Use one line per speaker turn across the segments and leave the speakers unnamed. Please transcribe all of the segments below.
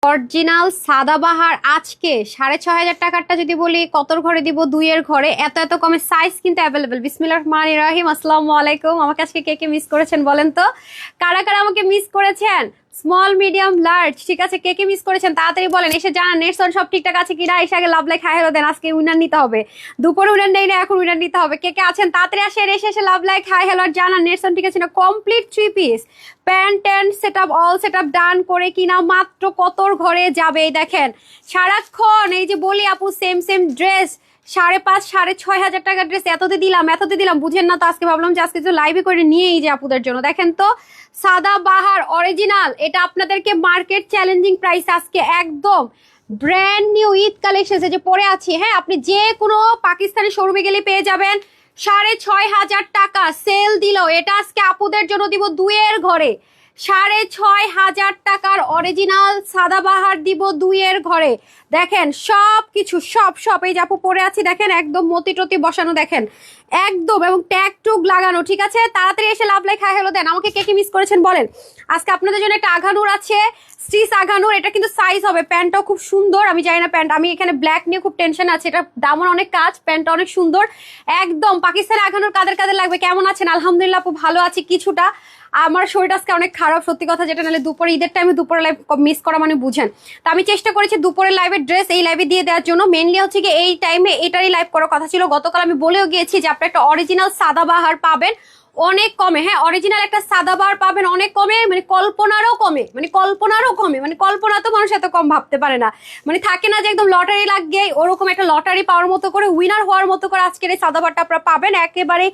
Original Sadabahar আজকে 6,500 টাকারটা যদি বলি কতর ঘরে দিব, 2 এর ঘরে। এত এত কমে সাইজ কিন্তু অ্যাভেলেবেল। বিসমিল্লাহির রহমানির রহিম। আসসালামু আলাইকুম। আমাকে আজকে কে কে মিস করেছেন বলেন তো, কারা কারা আমাকে মিস করেছেন? স্মল মিডিয়াম লার্জ, ঠিক আছে, কে কে মিস করেছেন তাড়াতাড়ি বলেন। এসে জানান নেটস অন সব ঠিকঠাক আছে কিনা। এসে আগে লাভ লাইক হাই হ্যালো দেন। আজকে উইনার নিতে হবে, দুপুরে উইনার নেই না, এখন উইনার নিতে হবে। কে কে আছেন তাড়াতাড়ি আসেন, এসে লাভ লাইক হাই হ্যালো আর জানান নেটস অন ঠিক আছে না। Complete 3 piece pant and set up all set up done করে কিনা মাত্র কতর ঘরে যাবে। এই দেখেন সারাক্ষণ এই যে বলি আপু সেম সেম ড্রেস 5,500 6,500 টাকার ড্রেস এততে দিলাম বুঝেন না তো। আজকে ভাবলাম যে আজকে তো লাইভে করে নিয়েই যে আপুদের জন্য। দেখেন তো সাদাবাহার অরিজিনাল, এটা আপনাদেরকে মার্কেট চ্যালেঞ্জিং প্রাইস আজকে একদম ব্র্যান্ড নিউ ঈদ কালেকশন যে পরে আছি। হ্যাঁ, আপনি যে কোনো পাকিস্তানি শোরুমে গেলে পেয়ে যাবেন 6,500 টাকা। সেল দিল এটা আজকে আপুদের জন্য দিব 2 এর ঘরে। 6,500 টাকার অরিজিনাল সাদাবাহার দিব 2 এর ঘরে। দেখেন সব কিছু সব এই যে আপু পরে আছি দেখেন একদম মতি টতি বসানো দেখেন একদম, এবং ট্যাগ টুগ লাগানো, ঠিক আছে। তাড়াতাড়ি এসে লাভ লাইক হাই হ্যালো দেন। আমাকে কে কি মিস করেছেন বলেন। আজকে আপনাদের জন্য একটা আঘানুর আছে, স্টিচ আঘানুর। এটা কিন্তু সাইজ হবে, প্যান্টটাও খুব সুন্দর। আমি জানি না প্যান্ট, আমি এখানে ব্ল্যাক নিয়ে খুব টেনশন আছে। এটা দামন অনেক কাজ, প্যান্টটা অনেক সুন্দর একদম। পাকিস্তানি আঘানুর কাদের কাদের লাগবে, কেমন আছেন? আলহামদুলিল্লাহ আপু ভালো আছি। কিছুটা আমার শরীরটা আজকে অনেক খারাপ সত্যি কথা, যেটা নাহলে দুপুরে ঈদের টাইমে দুপুরে লাইভ মিস করা মানে বুঝেন। তো আমি চেষ্টা করেছি দুপুরের লাইভের ড্রেস এই লাইভে দিয়ে দেওয়ার জন্য। মেনলি হচ্ছে কি এই টাইমে এটারই লাইভ করার কথা ছিল। গতকাল আমি বলেও গিয়েছি যে আপনার একটা অরিজিনাল সাদাবাহার পাবেন অনেক কমে। হ্যাঁ, অরিজিনাল একটা সাদাবাহার পাবেন অনেক কমে, মানে কল্পনারও কমে, মানে কল্পনা তো মানুষ এত কম ভাবতে পারে না। মানে থাকে না যে একদম লটারি লাগিয়ে, ওরকম একটা লটারি পাওয়ার মতো করে, উইনার হওয়ার মতো করে আজকের এই সাদাবাহারটা আপনারা পাবেন একেবারে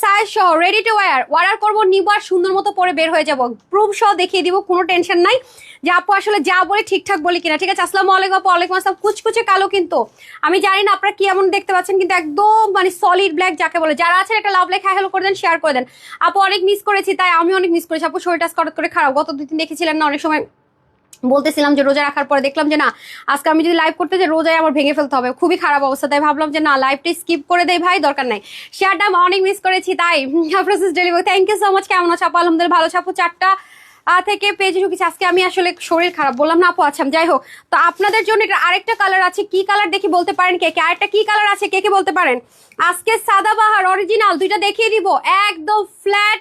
সাইজ সহ, রেডি টু ওয়ার করবো, নিবো আর সুন্দর মতো পরে বের হয়ে যাবো। প্রুফ সহ দেখিয়ে দিব, কোনো টেনশন নাই যে আপু আসলে যা বলে ঠিকঠাক বলি কিনা, ঠিক আছে। আসসালামু আলাইকুম আপু। ওয়ালাইকুম আসসালাম। কুচকুচে কালো কিন্তু আমি জানি না আপনারা কি এমন দেখতে পাচ্ছেন, কিন্তু একদম মানে সলিড ব্ল্যাক যাকে বলে। যারা আছেন একটা লাভ লাইক হাই হ্যালো করে দেন, শেয়ার করে দেন। আপু অনেক মিস করেছি, তাই আমি অনেক মিস করেছি আপু। শরীরটা হঠাৎ করে খারাপ, গত 2 দিন দেখেছিলেন না, অনেক সময় বলতেছিলাম যে রোজা রাখার পরে দেখলাম যে না আজকে আমি যদি লাইভ করতে যে রোজায় আমার ভেঙে ফেলতে হবে, খুবই খারাপ অবস্থা। তাই ভাবলাম যে না লাইভটা স্কিপ করে দেই ভাই, দরকার নাই। শেয়ারটা আমি অনেক মিস করেছি, তাই process delivery. Thank you so much. কেমন আছো আপু? আলহামদুলিল্লাহ ভালো আছো আপু। 4টা থেকে পেজে ঢুকেছি আজকে। আমি আসলে শরীর খারাপ বললাম না আপু। আচ্ছা যাই হোক, তো আপনাদের জন্য এটা আরেকটা কালার আছে। কি কালার দেখি বলতে পারেন কে কে? আরেকটা কি কালার আছে কে কে বলতে পারেন? আজকে সাদাবাহার অরিজিনাল 2টা দেখিয়ে দিব একদম ফ্ল্যাট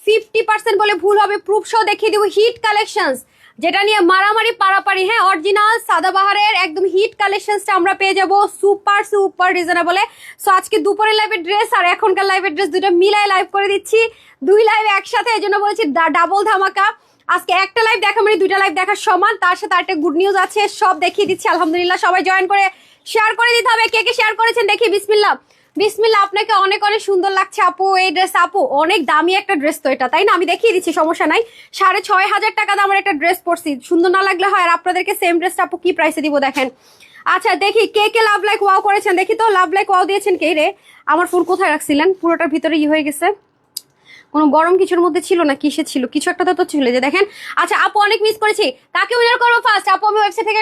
50% বলে ভুল হবে, প্রুফ সহ দেখিয়ে দিব। হিট কালেকশনস যেটা নিয়ে মারামারি পারাপারি। হ্যাঁ, অরিজিনাল সাদাবাহারের একদম হিট কালেকশনসটা আমরা পেয়ে যাব সুপার রিজনেবলে। সো আজকে দুপুরের লাইভের ড্রেস আর এখনকার লাইভের ড্রেস দুটো মিলাই লাইভ করে দিচ্ছি, 2 লাইভ একসাথে। এই জন্য বলছি ডাবল ধামাকা। আজকে একটা লাইভ দেখা মানে 2টা লাইভ দেখার সমান। তার সাথে একটা গুড নিউজ আছে, সব দেখিয়ে দিচ্ছি আলহামদুলিল্লাহ। সবাই জয়েন করে শেয়ার করে দিতে হবে। কে কে শেয়ার করেছেন দেখি। বিসমিল্লাহ। আপনাকে অনেক অনেক সুন্দর লাগছে আপু এই ড্রেস। আপু অনেক দামি একটা ড্রেস তো এটা, তাই না? আমি দেখিয়ে দিচ্ছি, সমস্যা নাই। 6,500 টাকা দামের একটা ড্রেস পরছি, সুন্দর না লাগলে হয়। আর আপনাদেরকে সেম ড্রেসটা আপু কি প্রাইসে দিব দেখেন। আচ্ছা দেখি কে কে লাভ লাইক ওয়াও করেছেন, দেখি তো লাভ লাইক ওয়াও দিয়েছেন কে রে। আমার ফোন কোথায় রাখছিলেন? পুরোটার ভিতরে হয়ে গেছে, কোনো গরম কিছুর মধ্যে ছিল না, কিসে ছিল, কিছু একটা তো ছিল যে দেখেন। আচ্ছা আপু অনেক মিস করেছি, কাকে উইনার করবো ফার্স্ট? আপু আমি ওয়েবসাইট থেকে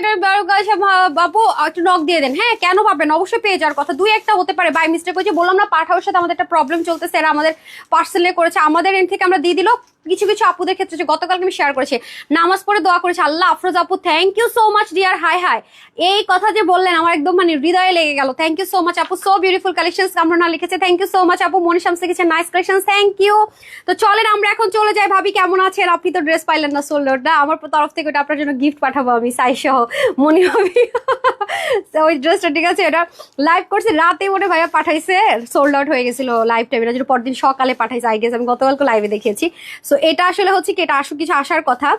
আপু একটু নক দিয়ে দেন। হ্যাঁ, কেন পাবেন, অবশ্যই পেয়ে যাওয়ার কথা। 2-1টা হতে পারে বাই মিস্টেক হয়েছে, বললাম না পাঠাওয়ার সাথে আমাদের একটা প্রবলেম চলতেছে। এরা আমাদের পার্সেলে করেছে, আমাদের এন্ড থেকে আমরা দিয়ে দিল। কিছু কিছু আপুদের ক্ষেত্রে গতকালকে আমি শেয়ার করেছি, নামাজ পড়ে দোয়া করেছি। আল্লাহ আফরোজ আপু thank you so much dear. Hi এই কথা যে বললেন আমার একদম মানে হৃদয়ে লেগে গেল। থ্যাংক ইউ সো মাচ আপু। সো বিউটিফুল কালেকশন আমরা না লিখেছে, থ্যাংক ইউ সো মাচ আপু। মনি শামস লিখেছে নাইস কালেকশন, থ্যাংক ইউ। তো চলেন আমরা এখন চলে যাই। ভাবি কেমন আছেন? আপনি তো ড্রেস পাইলেন না, সোল্ড আউট। আমার তরফ থেকে ওটা আপনার জন্য গিফট পাঠাবো আমি, সাইজ সহ। মনি ভাবি ওই ড্রেসটা, ঠিক আছে, এটা লাইভ করছে রাতে মনে ভাইয়া পাঠাইছে, সোল্ড আউট হয়ে গেছিল লাইভ টাইমে, যেটা পরদিন সকালে পাঠাইছে আই গেস। আমি গতকালকে লাইভে দেখিয়েছি। সো এটা আসলে হচ্ছে কি, এটা কিছু আসার কথা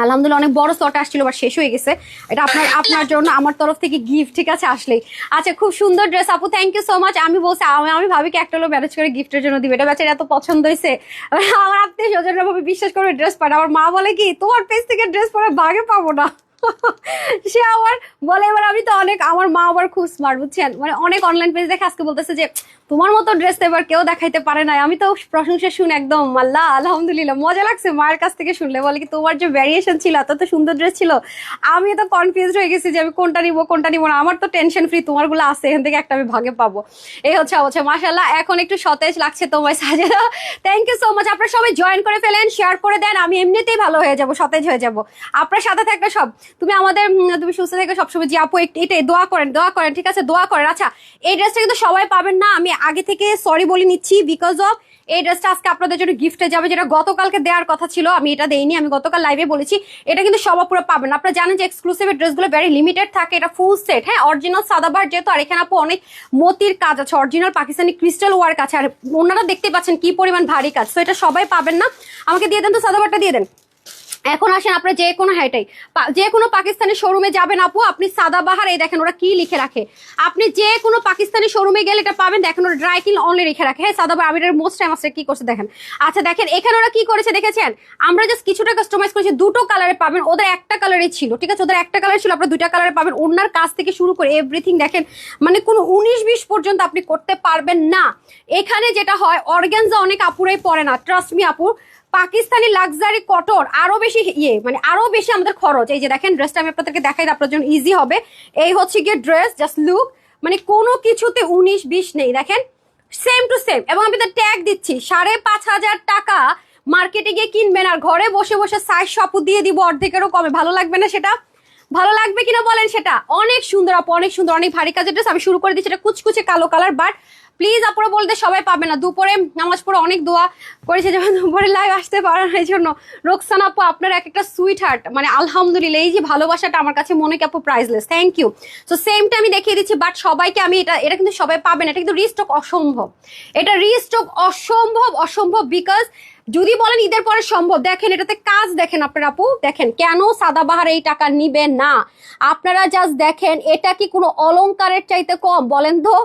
আলহামদুলিল্লাহ, অনেক বড় স্লট আসছিল বা শেষ হয়ে গেছে। এটা আপনার জন্য আমার তরফ থেকে গিফট, ঠিক আছে, আসলেই। আচ্ছা খুব সুন্দর ড্রেস আপু, থ্যাংক ইউ সো মাচ। আমি বলছি আমি ভাবিকে একটা হলো ম্যানেজ করে গিফটের জন্য দিবে, এটা বেচার এত পছন্দ হয়েছে। আমার আত্মীয় স্বজনরা ভাবে বিশ্বাস করে ড্রেস পাঠায়। আমার মা বলে কি তোমার পেজ থেকে ড্রেস পরে বাগে পাবো না। সে আবার বলে, এবার আমি তো অনেক, আমার মা আবার খুব স্মার্ট বুঝছেন, মানে অনেক অনলাইন পেজ দেখে আজকে বলতেছে যে তোমার মতো ড্রেস তো এবার কেউ দেখাইতে পারে না। আমি তো প্রশংসা শুনে একদম আল্লাহ আলহামদুলিল্লাহ মজা লাগছে মায়ের কাছ থেকে শুনলে। বলে কি তোমার যে ভ্যারিয়েশন ছিল, এত তো সুন্দর ড্রেস ছিল, আমি তো কনফিউজ হয়ে গেছি যে আমি কোনটা নিবো না। আমার তো টেনশন ফ্রি, তোমারগুলো আছে, এখান থেকে একটা আমি ভাগে পাবো। এই হচ্ছে অবস্থা। মাশাআল্লাহ এখন একটু সতেজ লাগছে তোমায় Sajeda, thank you so much. আপনারা সবাই জয়েন করে ফেলেন, শেয়ার করে দেন, আমি এমনিতেই ভালো হয়ে যাব, সতেজ হয়ে যাব। আপনার সাথে থাকলে সব, তুমি আমাদের তুমি সুস্থ থেকে সবসময় যে আপু এটাই দোয়া করেন ঠিক আছে, দোয়া করেন। আচ্ছা এই ড্রেসটা কিন্তু সবাই পাবেন না, আমি আগে থেকে সরি বলে নিচ্ছি, বিকজ অফ এই ড্রেসটা আজকে আপনাদের জন্য গিফটে যাবে, যেটা গতকালকে দেওয়ার কথা ছিল, আমি এটা দেইনি, আমি গতকাল লাইভে বলেছি। এটা কিন্তু সবাই পুরো পাবেন। আপনারা জানেন যে এক্সক্লুসিভ ড্রেসগুলো ভেরি লিমিটেড থাকে, এটা ফুল সেট, হ্যাঁ অরিজিনাল সাদাবাহার যেহেতু, আর এখানে আপু অনেক মতির কাজ আছে, অরিজিনাল পাকিস্তানি ক্রিস্টাল ওয়ার্ক আছে, আর ওনারা দেখতে পাচ্ছেন কি পরিমাণ ভারী কাজ। তো এটা সবাই পাবেন না। আমাকে দিয়ে দেন তো সাদাবাহারটা দিয়ে দেন। এখন আসেন আপনার যে কোনো হাইটাই যে কোনো পাকিস্তানি শোরুমে যাবেন আপু, আপনি সাদাবাহার, এই দেখেন ওরা কি লিখে রাখে, আপনি যে কোনো পাকিস্তানি শোরুমে গেলে এটা পাবেন। দেখেন ওরা ড্রাই ক্লিন অনলি লিখে রাখে, হ্যাঁ সাদাবাহার। আমি এর মোস্ট টাইম আসছে কি করছে দেখেন। আচ্ছা দেখেন এখানে ওরা কি করেছে দেখেছেন, আমরা জাস্ট কিছুটা কাস্টমাইজ করেছি, দুটো কালারে পাবেন, ওদের একটা কালারই ছিল, ঠিক আছে, ওদের একটা কালার ছিল, আপনার দুইটা কালারে পাবেন। ওনার কাজ থেকে শুরু করে এভরিথিং দেখেন, মানে কোনো 19-20 পর্যন্ত আপনি করতে পারবেন না। এখানে যেটা হয় অর্গানজা অনেক আপুরাই পরে না, ট্রাস্ট মি আপু, পাকিস্তানি লাক্সারি কটন আরো বেশি মানে আরো বেশি আমাদের খরচ। এই যে দেখেন ড্রেসটা আমি আপনাদেরকে দেখাই, আপনার জন্য ইজি হবে। এই হচ্ছে গিয়ে ড্রেস, জাস্ট লুক, মানে কোনো কিছুতে 19-20 নেই, দেখেন সেম টু সেম। এবং আমি তো ট্যাগ দিচ্ছি 5,500 টাকা মার্কেটে গিয়ে কিনবেন, আর ঘরে বসে বসে সাইজ শপও দিয়ে দিব অর্ধেকেরও কমে। ভালো লাগবে না সেটা? ভালো লাগবে কিনা বলেন সেটা? অনেক সুন্দর আপু, অনেক সুন্দর, অনেক ভারী কাজের ড্রেস। আমি শুরু করে দিচ্ছি, এটা কুচকুচে কালো কালার, বাট প্লিজ আপুরা বলতে সবাই পাবে না। দুপুরে নামাজ পড়ে অনেক দোয়া করেছে, যেমন দুপুরে লাইভ আসতে পারার এই জন্য। রোকসানা আপু আপনার এক একটা সুইট হার্ট, মানে আলহামদুলিল্লাহ, এই যে ভালোবাসাটা আমার কাছে মনে কি আপু প্রাইসলেস, থ্যাংক ইউ। তো সেমটা আমি দেখিয়ে দিচ্ছি, বাট সবাইকে আমি এটা কিন্তু সবাই পাবেন, এটা কিন্তু রিস্টক অসম্ভব, এটা রিস্টক অসম্ভব বিকজ যদি বলেন ঈদের পরে সম্ভব, দেখেন এটাতে কাজ দেখেন আপনার আপু, দেখেন কেন সাদাবাহার এই টাকা নিবেন না। আপনারা জাস্ট দেখেন, এটা কি কোনো অলংকারের চাইতে কম বলেন তো?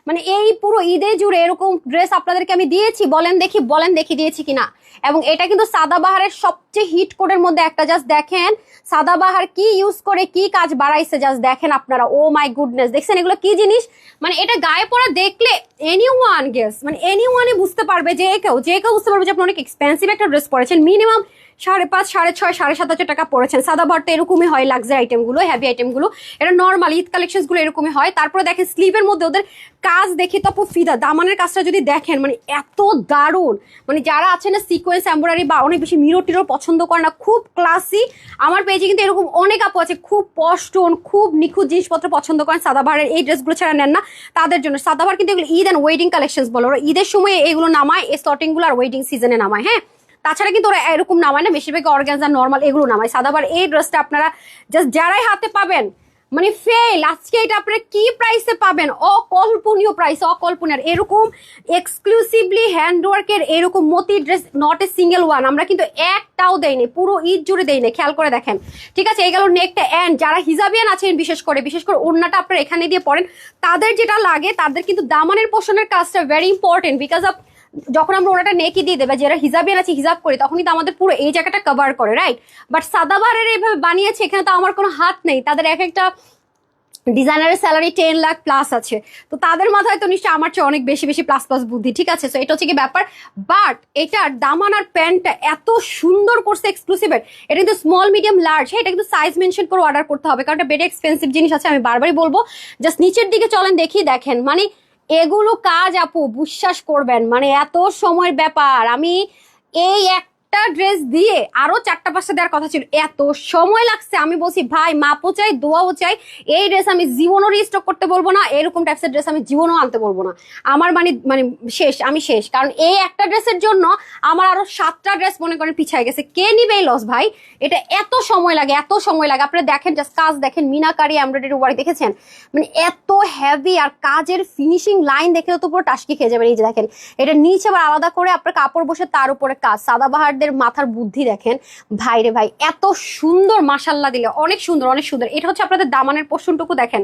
মানে এই পুরো ঈদে জুড়ে এরকম ড্রেস আপনাদেরকে আমি দিয়েছি, বলেন দেখি দিয়েছি কিনা। এবং এটা কিন্তু সাদাবাহারের সবচেয়ে হিট কোডের মধ্যে একটা, জাস্ট দেখেন সাদাবাহার কি ইউজ করে কি কাজ বাড়াইছে, জাস্ট দেখেন আপনারা, ও মাই গুডনেস, দেখছেন এগুলো কি জিনিস। মানে এটা গায়ে পরা দেখলে এনিওয়ান গেস, মানে এনিওয়ানই বুঝতে পারবে, যে কেউ বুঝতে পারবে যে আপনি অনেক এক্সপেন্সিভ একটা ড্রেস পরেছেন, মিনিমাম 5,500, 6,500, 7,500 টাকা পড়েছেন। সাদাবাহার তো এরকমই হয়, লাক্সারি আইটেমগুলো, হেভি আইটেমগুলো, এটা নর্মাল ঈদ কালেকশন গুলো এরকমই হয়। তারপরে দেখেন স্লিভের মধ্যে ওদের কাজ দেখে তো আপু ফিদা, দামানের কাজটা যদি দেখেন মানে এত দারুণ, মানে যারা আছে না সিকোয়েন্স এমব্রয়ডারি বা অনেক বেশি মিরর টিরর পছন্দ করে না, খুব ক্লাসি, আমার পেজে কিন্তু এরকম অনেক আপু আছে খুব পশটন, খুব নিখুঁত জিনিসপত্র পছন্দ করেন, সাদাবাহারের এই ড্রেসগুলো ছাড়া নেন না তাদের জন্য। সাদাবাহার কিন্তু এগুলো ঈদ অ্যান্ড ওয়েডিং কালেকশন বলো, ওরা ঈদের সময় এগুলো নামায়, এই স্টার্টিংগুলো আর ওয়েডিং সিজনে নামায়, হ্যাঁ তাছাড়া কিন্তু ওরা এরকম নামায় না, বেশিরভাগ অর্গানজা নর্মাল এগুলো নামায়। সাদাবাহার এই ড্রেসটা আপনারা জাস্ট যারাই হাতে পাবেন মানে ফেল, আজকে এটা আপনারা কি প্রাইসে পাবেন, অকল্পনীয় প্রাইস, অকল্পনীয়। এরকম এক্সক্লুসিভলি হ্যান্ডওয়ার্কের এরকম মতি dress not a single one আমরা কিন্তু একটাও দেইনি, পুরো ঈদ জুড়ে দেইনি, খেয়াল করে দেখেন, ঠিক আছে। এই গেল নেকটা, এন্ড যারা হিজাবিয়ান আছেন বিশেষ করে ওড়নাটা আপনারা এখানে দিয়ে পড়েন, তাদের যেটা লাগে, তাদের কিন্তু দামানের পোষণের কাজটা ভেরি ইম্পর্টেন্ট, বিকজ অফ যখন আমরা ওনাটা নেকি দিয়ে দেবে, যারা হিজাবিয়ান আছে হিজাব করি, তখন কিন্তু আমাদের পুরো এই জায়গাটা কভার করে, রাইট। বাট সাদাবাহারের এইভাবে বানিয়েছে, এখানে তো আমার কোনো হাত নেই, তাদের এক একটা ডিজাইনারের স্যালারি 10 লাখ প্লাস আছে, তো তাদের মাথায় তো নিশ্চয়ই আমার চেয়ে অনেক বেশি প্লাস বুদ্ধি, ঠিক আছে। তো এটা হচ্ছে কি ব্যাপার, বাট এটার দামান আর প্যান্টটা এত সুন্দর করছে এক্সক্লুসিভের, এটা কিন্তু স্মল মিডিয়াম লার্জ, হ্যাঁ এটা কিন্তু সাইজ মেনশন করে অর্ডার করতে হবে, কারণ এটা বেডে এক্সপেন্সিভ জিনিস আছে, আমি বারবারই বলবো। জাস্ট নিচের দিকে চলেন দেখেন, মানে এগুলো কাজ আপু বিশ্বাস করবেন, মানে এত সময়ের ব্যাপার। আমি এই একটা ড্রেস দিয়ে আরো 4টা-5টা দেওয়ার কথা ছিল, এত সময় লাগছে। আমি বলছি ভাই মাপও চাই, দোয়াও চাই, এই ড্রেস আমি জীবনও রিস্টক করতে বলবো না, এরকম টাইপসের ড্রেস আমি জীবনও আনতে বলবো না। আমার মানে আমি শেষ, কারণ এই একটা ড্রেসের জন্য আমার আরো 7টা ড্রেস মনে করেন পিছায় গেছে। কে নিবে এই লস ভাই? এটা এত সময় লাগে। আপনারা দেখেন জাস্ট কাজ দেখেন, মিনাকারি এমব্রয়ডারি ওয়ার্ক দেখেছেন, মানে এত হেভি, আর কাজের ফিনিশিং লাইন দেখে তো পুরো টাসকি খেয়ে যাবেন। এই যে দেখেন, এটা নিচে আবার আলাদা করে আপনার কাপড় বসে তার উপরে কাজ। সাদাবাহারদের মাথার বুদ্ধি দেখেন ভাই রে ভাই, এত সুন্দর, মাশাল্লাহ দিলে অনেক সুন্দর। এটা হচ্ছে আপনাদের দামানের পোর্শনটুকু দেখেন,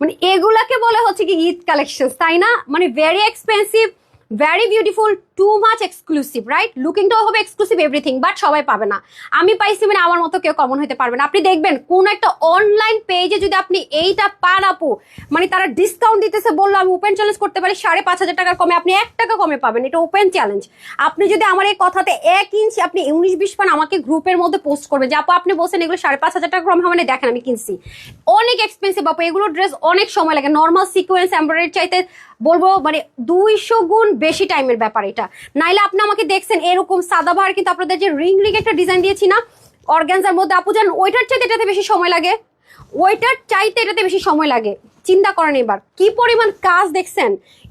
মানে এগুলাকে বলে হচ্ছে কি ঈদ কালেকশন, তাই না? মানে very expensive, very beautiful, too much exclusive, right? লুকিংটাও হবে এক্সক্লুসিভ, এভরিথিং, বাট সবাই পাবে না। আমি পাইছি মানে আমার মতো কেউ কমন হতে পারবে না। আপনি দেখবেন কোন একটা অনলাইন পেজে যদি আপনি এইটা পান আপু, মানে তারা ডিসকাউন্ট দিতেছে, বললো আমি ওপেন চ্যালেঞ্জ করতে পারি 5,500 টাকার কমে, আপনি 1 টাকা কমে পাবেন। এটা ওপেন চ্যালেঞ্জ। আপনি যদি আমার এই কথাতে 1 ইঞ্চি আপনি 19-20 পান, আমাকে গ্রুপের মধ্যে পোস্ট করবেন যে আপু আপনি বলছেন এগুলো 5,500 টাকা কমে, মানে দেখেন আমি কিনছি। অনেক এক্সপেন্সিভ আপু, এগুলো ড্রেস অনেক সময় লাগে। নর্মাল সিকোয়েন্স এমব্রয়ডারি চাইতে বলবো মানে 200 গুণ বেশি টাইমের ব্যাপার এটা। নাইলে আপনি আমাকে দেখছেন এরকম সাদাবাহার, কিন্তু আপনাদের যে রিং রিং একটা ডিজাইন দিয়েছি না অর্গানজার মধ্যে, আপু জান ওইটার চাইতে এটাতে বেশি সময় লাগে, ওইটার চাইতে এটাতে বেশি সময় লাগে। চিন্তা করেন এবার কি পরিমাণ কাজ দেখছেন।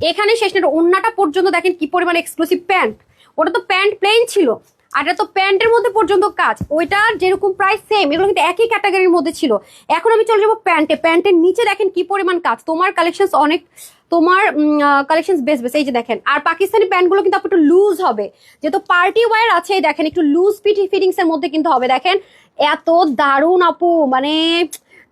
এখানে শেষ না, ওন্নাটা পর্যন্ত দেখেন কি পরিমাণ এক্সক্লুসিভ প্যান্ট। ওটা তো প্যান্ট প্লেন ছিল, আর এটা তো প্যান্টের মধ্যে পর্যন্ত কাজ। ওইটার যেরকম প্রাইস সেম, এগুলো কিন্তু একই ক্যাটাগরির মধ্যে ছিল। এখন আমি চলে যাবো প্যান্টে। প্যান্টের নিচে দেখেন কি পরিমাণ কাজ। তোমার কালেকশন অনেক, তোমার কালেকশন বেস্ট বেস্ট, এই যে দেখেন। আর পাকিস্তানি প্যান্টগুলো কিন্তু একটু লুজ হবে, যেহেতু পার্টি ওয়্যার আছে। দেখেন একটু লুজ ফিটিংস এর মধ্যে কিন্তু হবে। দেখেন এত দারুণ আপু, মানে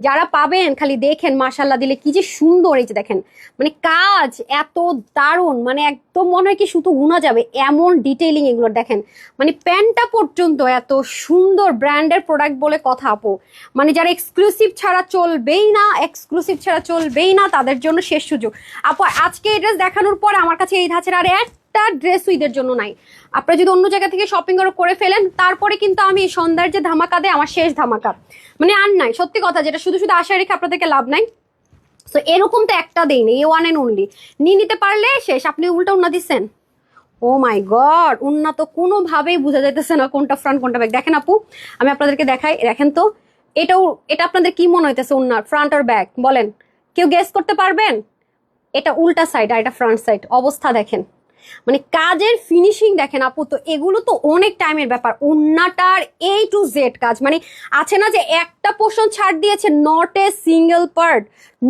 যারা পাবেন খালি দেখেন মাশাল্লাহ দিলে কি যে সুন্দর। এই যে দেখেন মানে কাজ এত দারুণ, মানে একদম মনে হয় কি শুধু গুনা যাবে এমন ডিটেইলিং এগুলো। দেখেন মানে প্যান্টটা পর্যন্ত এত সুন্দর, ব্র্যান্ডের প্রোডাক্ট বলে কথা আপু। মানে যারা এক্সক্লুসিভ ছাড়া চলবেই না, এক্সক্লুসিভ ছাড়া চলবেই না, তাদের জন্য শেষ সুযোগ আপু। আজকে এই ড্রেস দেখানোর পরে আমার কাছে এই ধাঁচের আর একটা ড্রেস ঈদের জন্য নাই। আপনারা যদি অন্য জায়গা থেকে শপিং করে ফেলেন, তারপরে কিন্তু আমি সন্ধ্যার যে ধামাকা দেয় আমার শেষ ধামাকা, মানে আর নাই। সত্যি কথা, যেটা শুধু শুধু আশা রেখে আপনাদেরকে লাভ নাই। সো এরকম তো একটা দেয়নি, এই ওয়ান এন্ড অনলি। নিয়ে নিতে পারলে শেষ। আপনি উল্টা উন্না দিচ্ছেন, ও মাই গড, উন্না তো কোনোভাবেই বোঝা যাইতেছে না কোনটা ফ্রন্ট কোনটা ব্যাক। দেখেন আপু আমি আপনাদেরকে দেখাই, দেখেন তো এটা আপনাদের কি মনে হইতেছে উন্নার ফ্রন্ট আর ব্যাক বলেন? কেউ গেস করতে পারবেন? এটা উল্টা সাইড আর এটা ফ্রন্ট সাইড। অবস্থা দেখেন, মানে কাজের ফিনিশিং দেখেন আপু। তো এগুলো তো অনেক টাইমের ব্যাপার। ওন্নাটার A to Z কাজ, মানে আছে না যে একটা পোর্শন ছাড় দিয়েছে, not a single part,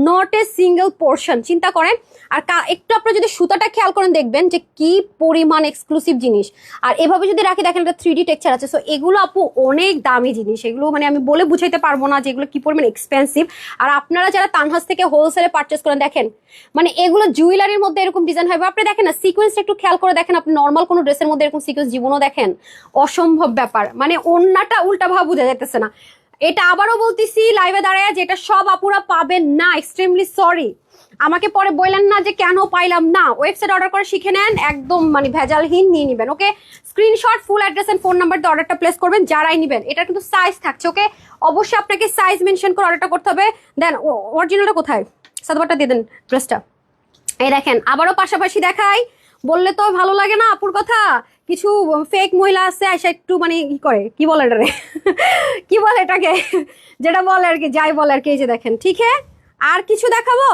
not a single portion. চিন্তা করেন। আর একটু আপনারা যদি সুতাটা খেয়াল করেন দেখবেন যে কি পরিমাণ এক্সক্লুসিভ জিনিস। আর এভাবে যদি রাখি দেখেন এটা 3D টেক্সচার আছে। সো এগুলো আপু অনেক দামি জিনিস, এগুলো মানে আমি বলে বুঝাইতে পারবো না যে এগুলো কি পরিমাণ এক্সপেন্সিভ। আর আপনারা যারা তানহাস থেকে হোলসেলে পারচেস করেন দেখেন, মানে এগুলো জুয়েলারির মধ্যে এরকম ডিজাইন হবে। আপনি দেখেন না সিকোয়েন্স একটু খেয়াল করে দেখেন, আপনি নর্মাল কোনো ড্রেসের মধ্যে এরকম সিকোয়েন্স জীবনও দেখেন? অসম্ভব ব্যাপার। মানে ওন্নাটা উল্টা ভাবে বোঝা যাইতেছে না। এটা আবারও বলতেছি লাইভে দাঁড়ায় যে এটা সব আপুরা পাবেন না, এক্সট্রিমলি সরি। আমাকে পরে বললেন না যে কেন পাইলাম না। ওয়েবসাইট অর্ডার করে শিখে নেন, একদম মানে ভেজালহীন নিয়ে নিবেন। Okay, screenshot, full address and phone number দিয়ে অর্ডারটা প্লেস করবেন যারাই নিবেন। এটা কিন্তু সাইজ থাকছে। ওকে, অবশ্যই আপনাকে সাইজ মেনশন করে অর্ডারটা করতে হবে। দেন অরিজিনালটা কোথায়, সাদাবারটা দিয়ে দেন ড্রেসটা। এই দেখেন আবারও পাশাপাশি দেখাই, বললে তো ভালো লাগে না আপুর কথা। কিছু ফেক মহিলা আছে এসে একটু মানে কি করে, কি বলে এটারে কি বলে এটাকে, যেটা বলে আর কি, যাই বলে আর কি। এই যে দেখেন, ঠিক হ্যাঁ, আর কিছু দেখাবো?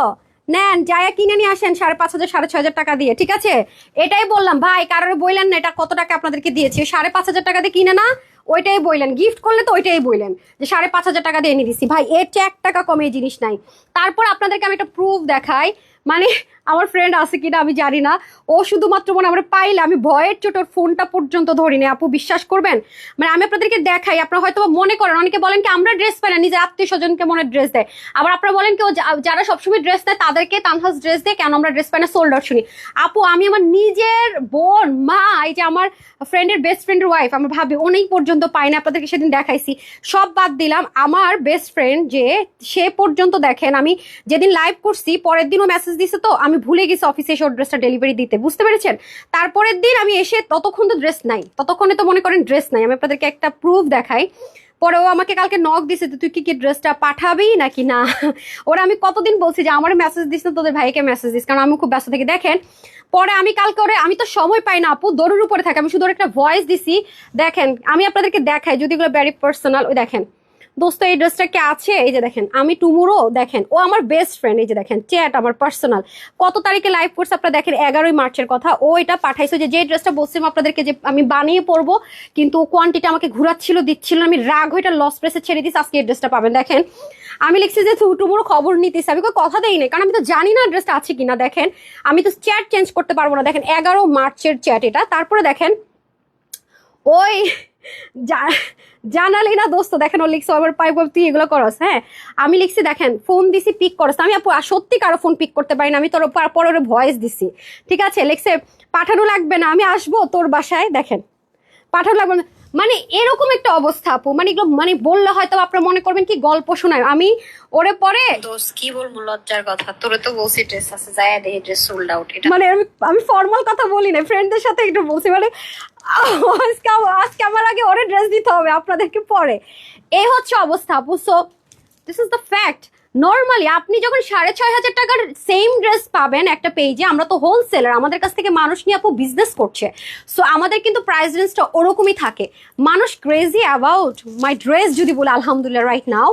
নেন যাইয়া কিনে নিয়ে আসেন 5,500 6,500 টাকা দিয়ে। ঠিক আছে, এটাই বললাম ভাই, কারোর বললেন না এটা কত টাকা আপনাদেরকে দিয়েছি। 5,500 টাকা দিয়ে কিনে না, ওইটাই বললেন। গিফট করলে তো ওইটাই বললেন যে 5,500 টাকা দিয়ে এনে দিচ্ছি। ভাই এর চেয়ে 1 টাকা কমে জিনিস নাই। তারপর আপনাদেরকে আমি একটা প্রুফ দেখাই, মানে আমার ফ্রেন্ড আছে কিনা আমি জানি না, ও শুধুমাত্র মনে আমার পাইলে আমি ভয়ের চোট ওর ফোনটা পর্যন্ত ধরিনি আপু, বিশ্বাস করবেন। মানে আমি আপনাদেরকে দেখাই, আপনারা হয়তো মনে করেন, অনেকে বলেন কি আমরা ড্রেস পাই না, নিজের আত্মীয় স্বজনকে মনে ড্রেস দেয়। আবার আপনারা বলেন কেউ যারা সবসময় ড্রেস দেয় তাদেরকে তানহাস ড্রেস দেয়, কেন আমরা ড্রেস পাই না, সোল্ড আউট শুনি। আপু আমি আমার নিজের বোন, মা, এই যে আমার ফ্রেন্ডের বেস্ট ফ্রেন্ডের ওয়াইফ, আমার ভাবি, অনেক পর্যন্ত পাই না। আপনাদেরকে সেদিন দেখাইছি। সব বাদ দিলাম, আমার বেস্ট ফ্রেন্ড যে সে পর্যন্ত দেখেন, আমি যেদিন লাইভ করছি পরের দিনও মেসেজ দিছে, তো আমি ভুলে গেছি অফিসে এসে ওর ড্রেসটা ডেলিভারি দিতে, বুঝতে পেরেছেন? তারপরের দিন আমি এসে ততক্ষণ তো ড্রেস নাই, ততক্ষণে তো মনে করেন ড্রেস নাই। আমি আপনাদেরকে একটা প্রুফ দেখাই। পরে ও আমাকে কালকে নক দিছে, তুই কি ড্রেসটা পাঠাবি নাকি না। ওরা আমি কতদিন বলছি যে আমার মেসেজ দিস না, তোদের ভাইকে মেসেজ দিস, কারণ আমি খুব ব্যস্ত থাকি। দেখেন পরে আমি কালকে ওরে, আমি তো সময় পাই না আপু, দৌড়ের উপরে থাকে, আমি শুধু ওর একটা ভয়েস দিছি। দেখেন আমি আপনাদেরকে দেখাই, যদি এগুলো ভেরি পার্সোনাল। ওই দেখেন দোস্ত এই ড্রেসটা কে আছে, এই যে দেখেন আমি টুমুরো, দেখেন ও আমার বেস্ট ফ্রেন্ড। এই যে দেখেন চ্যাট আমার পার্সোনাল, কত তারিখে লাইভ করছে আপনারা দেখেন, 11ই মার্চের কথা। ও এটা পাঠাইছে যে ড্রেসটা বলছিলাম আপনাদেরকে যে আমি বানিয়ে পরবো, কিন্তু কোয়ান্টিটি আমাকে ঘুরাচ্ছিল, দিচ্ছিল, আমি রাগ হয়ে এটা লস প্রেসে ছেড়ে দিচ্ছি। আজকে এই ড্রেসটা পাবেন। দেখেন আমি লিখছি যে টুমুরো খবর নিতেছি, আমি কোনো কথা দেই না, কারণ আমি তো জানি না ড্রেসটা আছে কিনা। দেখেন আমি তো চ্যাট চেঞ্জ করতে পারবো না। দেখেন 11 মার্চের চ্যাট এটা। তারপরে দেখেন ওই জানালি না দোস্ত, দেখেন ও লিখছে আবার পাইপ তুই এগুলো করস। হ্যাঁ আমি লিখছি, দেখেন ফোন দিছি পিক করস, আমি আপু সত্যি কারো ফোন পিক করতে পারি না, আমি তোর পরে ভয়েস দিছি, ঠিক আছে। লিখছে পাঠানো লাগবে না, আমি আসবো তোর বাসায়, দেখেন পাঠানো লাগবে না, মানে এরকম একটা অবস্থা আপু, মানে এগুলো মানে বললে হয়তো আপনারা মনে করবেন কি গল্প শোনায়। আমি ওরে পরে
দোস্ত কি বলবো, লজ্জার কথা, তোরে তো বলছি ড্রেস আছে, যায় দেখি ড্রেস সোল্ড আউট। এটা
মানে আমি ফর্মাল কথা বলি না, ফ্রেন্ডদের সাথে একটু বলছি, মানে আজকে আমার আগে ওরে ড্রেস দিতে হবে আপনাদেরকে পরে, এই হচ্ছে অবস্থা আপু। So this is the fact. Normally আপনি যখন 6,500 টাকার সেম ড্রেস পাবেন একটা পেজে, আমরা তো হোলসেলার, আমাদের কাছ থেকে মানুষ নিয়ে আপু বিজনেস করছে, সো আমাদের কিন্তু প্রাইস রেঞ্জটা ওরকমই থাকে। মানুষ ক্রেজি অ্যাবাউট মাই ড্রেস যদি বলে আলহামদুলিল্লাহ right now,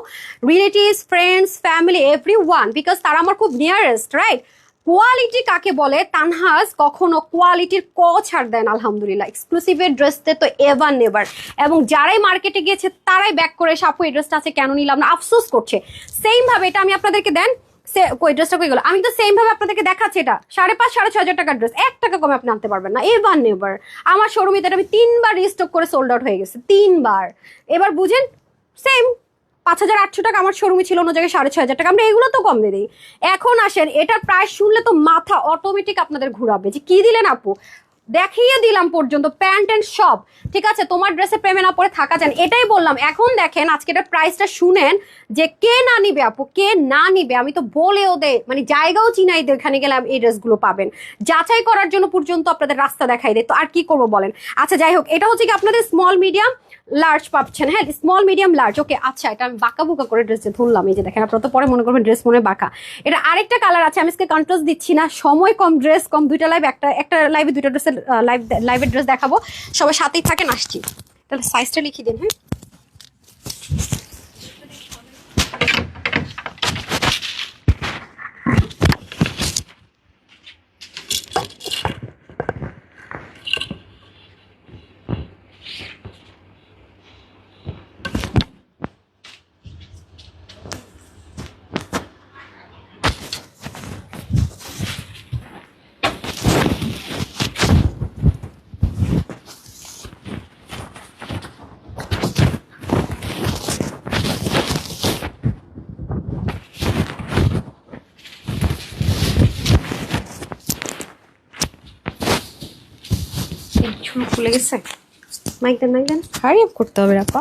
relatives, friends, family, every one, because তারা আমার খুব নিয়ারেস্ট, রাইট। কোয়ালিটি কাকে বলে, তানহাজ কখনো কোয়ালিটির ছাড় দেন আলহামদুলিল্লাহ। এক্সক্লুসিভের ড্রেসতে তো এভার নেভার, এবং যারাই মার্কেটে গিয়েছে তারাই ব্যাক করে সাপু এই ড্রেসটা আছে কেন নিলাম না আফসোস করছে। সেম ভাবে এটা আমি আপনাদেরকে দেন, কই ড্রেসটা কই গেল, আমি তো সেম ভাবে আপনাদেরকে দেখাচ্ছি, এটা 5,500 6,500 টাকার ড্রেস, 1 টাকা কমে আপনি আনতে পারবেন না, এভার নেভার। আমার শোরুমে এটা আমি 3বার রিস্টক করে সোল্ড আউট হয়ে গেছে, 3বার। এবার বুঝেন, সেম 5,800 টাকা আমার শোরুমে ছিল, অন্য জায়গায় 6,500 টাকা, আমরা এগুলো তো কম দিয়ে দিই। এখন আসেন, এটার প্রাইস শুনলে তো মাথা অটোমেটিক আপনাদের ঘুরাবে যে কি দিলেন আপু, দেখিয়ে দিলাম পর্যন্ত প্যান্ট অ্যান্ড সব, ঠিক আছে। তোমার ড্রেসে প্রেমে না পরে থাকা যান, এটাই বললাম। এখন দেখেন আজকে এটার প্রাইসটা শুনেন যে কে না নিবে আপু, কে না নিবে, আমি তো বলেও দে, মানে জায়গাও চিনাই দে, এখানে গেলে এই ড্রেসগুলো পাবেন, যাচাই করার জন্য পর্যন্ত আপনাদের রাস্তা দেখাই দেয়, তো আর কি করবো বলেন। আচ্ছা যাই হোক, এটা হচ্ছে কি আপনাদের স্মল মিডিয়াম লার্জ পাচ্ছেন, হ্যাঁ স্মল মিডিয়াম লার্জ, ওকে। আচ্ছা এটা আমি বাঁকা বুকা করে ড্রেসে ধরলাম, এই যে দেখেন, আপনারা তো পরে মনে করবেন ড্রেস মনে বাঁকা। এটা আরেকটা কালার আছে, আমি আজকে কন্ট্রাস্ট দিচ্ছি না, সময় কম, ড্রেস কম, দুইটা লাইভ, একটা লাইভে দুইটা ড্রেসের লাইভের ড্রেস দেখাবো, সবাই সাথেই থাকেন, আসছি। তাহলে সাইজটা লিখিয়ে দিন, হ্যাঁ। ঝুল খুলে গেছে, মাইক দেন, হারি আপ করতে হবে আপা।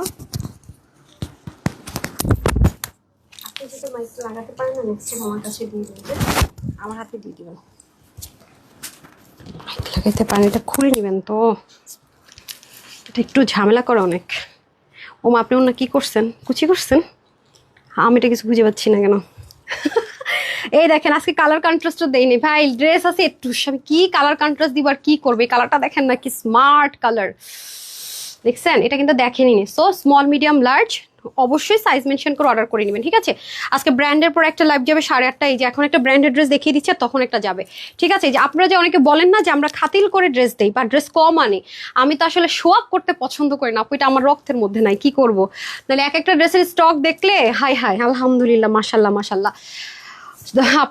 আপনি যদি মাইকটা লাগাতে পারেন না, নেক্সট টাইম আমার কাছে দিয়ে দেবেন, আমার হাতে দিয়ে দিবেন। মাইক লাগাইতে পারেন, এটা খুলে নেবেন তো, এটা একটু ঝামেলা করে অনেক। ওমা আপনি ওনা কি করছেন, কুচি করছেন, আমি এটা কিছু বুঝে পাচ্ছি না কেন। এই দেখেন আজকে কালার কন্ট্রাস্টও দেয়নি ভাই, ড্রেস আছে একটু, আমি কি কালার কন্ট্রাস্ট দিব আর কি করবে, কালারটা দেখেন না কি স্মার্ট কালার, দেখছেন, এটা কিন্তু দেখেনি। সো স্মল মিডিয়াম লার্জ, অবশ্যই সাইজ মেনশন করে অর্ডার করে নেবেন, ঠিক আছে। আজকে ব্র্যান্ডের পর একটা লাইভ যাবে 8:30, এই যে এখন একটা ব্র্যান্ডের ড্রেস দেখিয়ে দিচ্ছে, তখন একটা যাবে, ঠিক আছে। যে আপনারা যে অনেকে বলেন না যে আমরা খাতিল করে ড্রেস দেই বা ড্রেস কম আনি, আমি তো আসলে শো আপ করতে পছন্দ করি না, এটা আমার রক্তের মধ্যে নাই, কি করব। তাহলে এক একটা ড্রেসের স্টক দেখলে হাই হাই আলহামদুলিল্লাহ মাশাল্লাহ মাশাল্লাহ,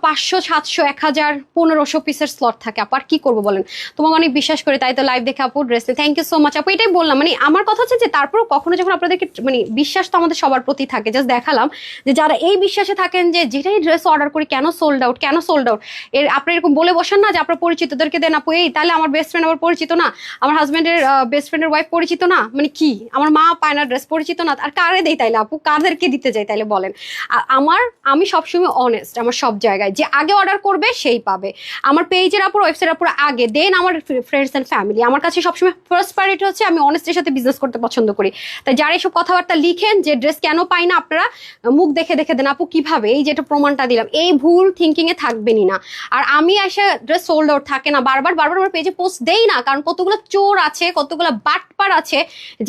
500 700 1000 1500 পিসের স্লট থাকে আপু, আর কি করবো বলেন। তোমাকে অনেক বিশ্বাস করে, তাই তো লাইভ দেখে আপু dress, thank you so much আপু। এটাই বললাম, মানে আমার কথা হচ্ছে যে তারপর কখনো যখন আপনাদেরকে, মানে বিশ্বাস তো আমাদের সবার প্রতি থাকে, জাস্ট দেখালাম যে যারা এই বিশ্বাসে থাকেন যে যেটাই ড্রেস অর্ডার করি কেন সোল্ড আউট, কেন সোল্ড আউট, আপনি এরকম বলে বসেন না যে আপনার পরিচিতদেরকে দেন আপু, এই তাহলে আমার বেস্ট ফ্রেন্ড আবার পরিচিত না, আমার হাজব্যান্ডের বেস্ট ফ্রেন্ডের ওয়াইফ পরিচিত না, মানে কি আমার মা পায় না ড্রেস পরিচিত না, আর কারে দেই তাইলে আপু, কাদেরকে দিতে যাই তাইলে বলেন। আমি সবসময় অনেস্ট, আমার সব জায়গায় যে আগে অর্ডার করবে সেই পাবে, আমার পেজের আপুর ওয়েবসাইট আপুর আগে, দেন আমার ফ্রেন্ডস এন্ড ফ্যামিলি। আমার কাছে সবসময় ফার্স্ট প্রায়োরিটি হচ্ছে, আমি অনেস্টের সাথে বিজনেস করতে পছন্দ করি। তাই যারা এইসব কথাবার্তা লিখেন যে ড্রেস কেন পাই না, আপনারা মুখ দেখে দেখে দেন আপু কিভাবে, এই যে এটা প্রমাণটা দিলাম, এই ভুল থিঙ্কিং এ থাকবেনই না। আর আমি এসে ড্রেস সোল্ড আউট থাকে না, বারবার আমার পেজে পোস্ট দেই না, কারণ কতগুলো চোর আছে, কতগুলো বাটপার আছে,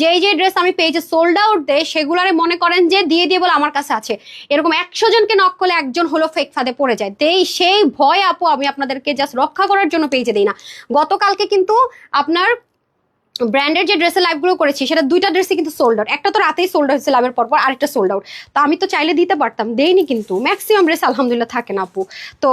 যে ড্রেস আমি পেজে সোল্ড আউট দেয় সেগুলারে মনে করেন যে দিয়ে দিয়ে বলে আমার কাছে আছে, এরকম 100 জনকে নক করলে একজন হলো ফেক ফাঁদে পড়ে যায়, সেই ভয় আপু আমি আপনাদেরকে জাস্ট রক্ষা করার জন্য পেজে দিই না। গতকালকে কিন্তু আপনার ব্র্যান্ডের যে ড্রেসের লাইভগুলো করেছি, সেটা 2টা ড্রেসই কিন্তু সোল্ড আউট, একটা তো রাতেই সোল্ড হয়েছে লাভের পর, আরেকটা সোল্ড আউট। তো আমি তো চাইলে দিতে পারতাম, দেইনি, কিন্তু ম্যাক্সিমাম ড্রেস আলহামদুলিল্লাহ থাকে না আপু। তো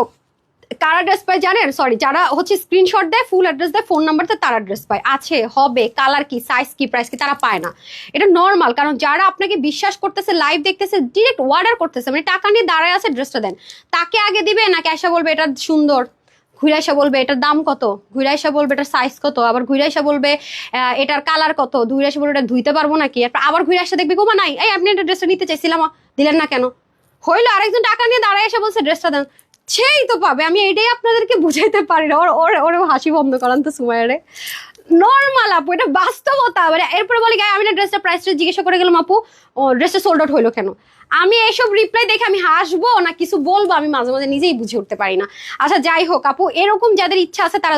কার অ্যাড্রেস পায় জানেন? সরি, যারা হচ্ছে স্ক্রিনশট দেয়, ফুল অ্যাড্রেস দেয়, ফোন নাম্বার দেয়, তার অ্যাড্রেস পায়। আছে, হবে, কালার কি, সাইজ কি, প্রাইস কি, তারা পায় না। এটা নর্মাল, কারণ যারা আপনাকে বিশ্বাস করতেছে, লাইভ দেখতেছে, ডিরেক্ট অর্ডার করতেছে, মানে টাকা নিয়ে দাঁড়ায় আছে, ড্রেসটা দেন, তাকে আগে দিবে নাকি এসে বলবে এটা সুন্দর, ঘুরে এসে বলবে এটার দাম কত, ঘুরে এসে বলবে এটার সাইজ কত, আবার ঘুরে এসে বলবে এটার কালার কত, ঘুরে এসে বলবে এটা ধুইতে পারবো নাকি, আবার ঘুরে এসে দেখবি গোমা নাই, এই আপনি এটা ড্রেসটা নিতে চাইছিলাম, দিলেন না কেন? হইলো আরেকজন টাকা নিয়ে দাঁড়ায় এসে বলছে ড্রেসটা দেন, সেই তো পাবে। আমি এটাই আপনাদেরকে বুঝাইতে পারি না। ওরে হাসি বন্ধ করান তো সুমাইয়ারে। নর্মাল আপু, এটা বাস্তবতা। মানে এরপরে বলি আমি না ড্রেসটা প্রাইসটা জিজ্ঞাসা করে গেলাম, আপু ড্রেসটা সোল্ড আউট হইলো কেন? আমি এইসব রিপ্লাই দেখে আমি হাসবো না কিছু বলবো, আমি মাঝে মাঝে নিজেই বুঝে উঠতে পারি না। আচ্ছা যাই হোক আপু, এরকম যাদের ইচ্ছা আছে তারা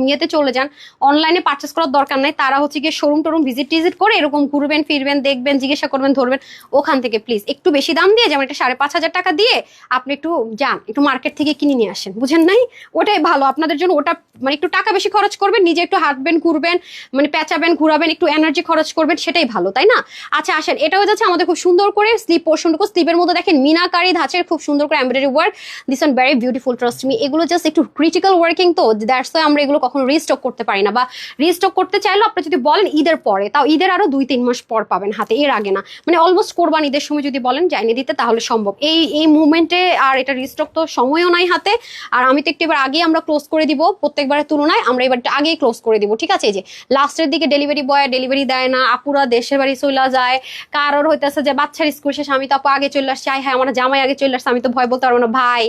ইয়েতে চলে যান, অনলাইনে পার্চেস করার দরকার নাই। তারা হচ্ছে গিয়ে শোরুম টোরুম ভিজিট করে এরকম ঘুরবেন ফিরবেন, দেখবেন, জিজ্ঞাসা করবেন, ধরবেন, ওখান থেকে প্লিজ একটু বেশি দাম দিয়ে, যেমন এটা 5,500 টাকা দিয়ে আপনি একটু যান, একটু মার্কেট থেকে কিনে নিয়ে আসেন, বুঝেন নাই? ওটাই ভালো আপনাদের জন্য। ওটা মানে একটু টাকা বেশি খরচ করবেন, নিজে একটু হাঁটবেন, ঘুরবেন, মানে পেঁচাবেন, ঘুরাবেন, একটু এনার্জি খরচ করবেন, সেটাই ভালো, তাই না? আচ্ছা আসেন, এটা হয়ে যাচ্ছে আমাদের খুব সুন্দর করে স্লিপ পোর্শনটুকু। স্লিপের মধ্যে দেখেন মিনাকারি ধাঁচের খুব সুন্দর করে embroidery work, this one very beautiful, trust me. এগুলো জাস্ট একটু ক্রিটিক্যাল ওয়ার্কিং, তো দ্যাটস ওয়াই আমরা এগুলো কখনো রিস্টক করতে পারি না, বা রিস্টক করতে চাইলেও আপনি যদি বলেন ঈদের পরে, তাও ঈদের আরো 2-3 মাস পর পাবেন হাতে, এর আগে না। মানে অলমোস্ট কোরবান ঈদের সময় যদি বলেন যাইনি দিতে, তাহলে সম্ভব। এই মুভমেন্টে আর এটা রিস্টক তো সময়ও নাই হাতে। আর আমি তো একটু এবার আগেই আমরা ক্লোজ করে দিব, প্রত্যেকবারের তুলনায় আমরা এবার আগেই ক্লোজ করে দিব, ঠিক আছে? এই যে লাস্টের দিকে ডেলিভারি বয় ডেলিভারি দেয় না, আপুরা দেশের বাড়ি চলে যায়, কারোর হইতেছে যে বাচ্চার স্কুল শেষ, আমি তো আপু আগে চলে আসছি, হ্যাঁ আমার জামাই আগে চলে আসছে, আমি তো ভয় বলতে পারবো না ভাই।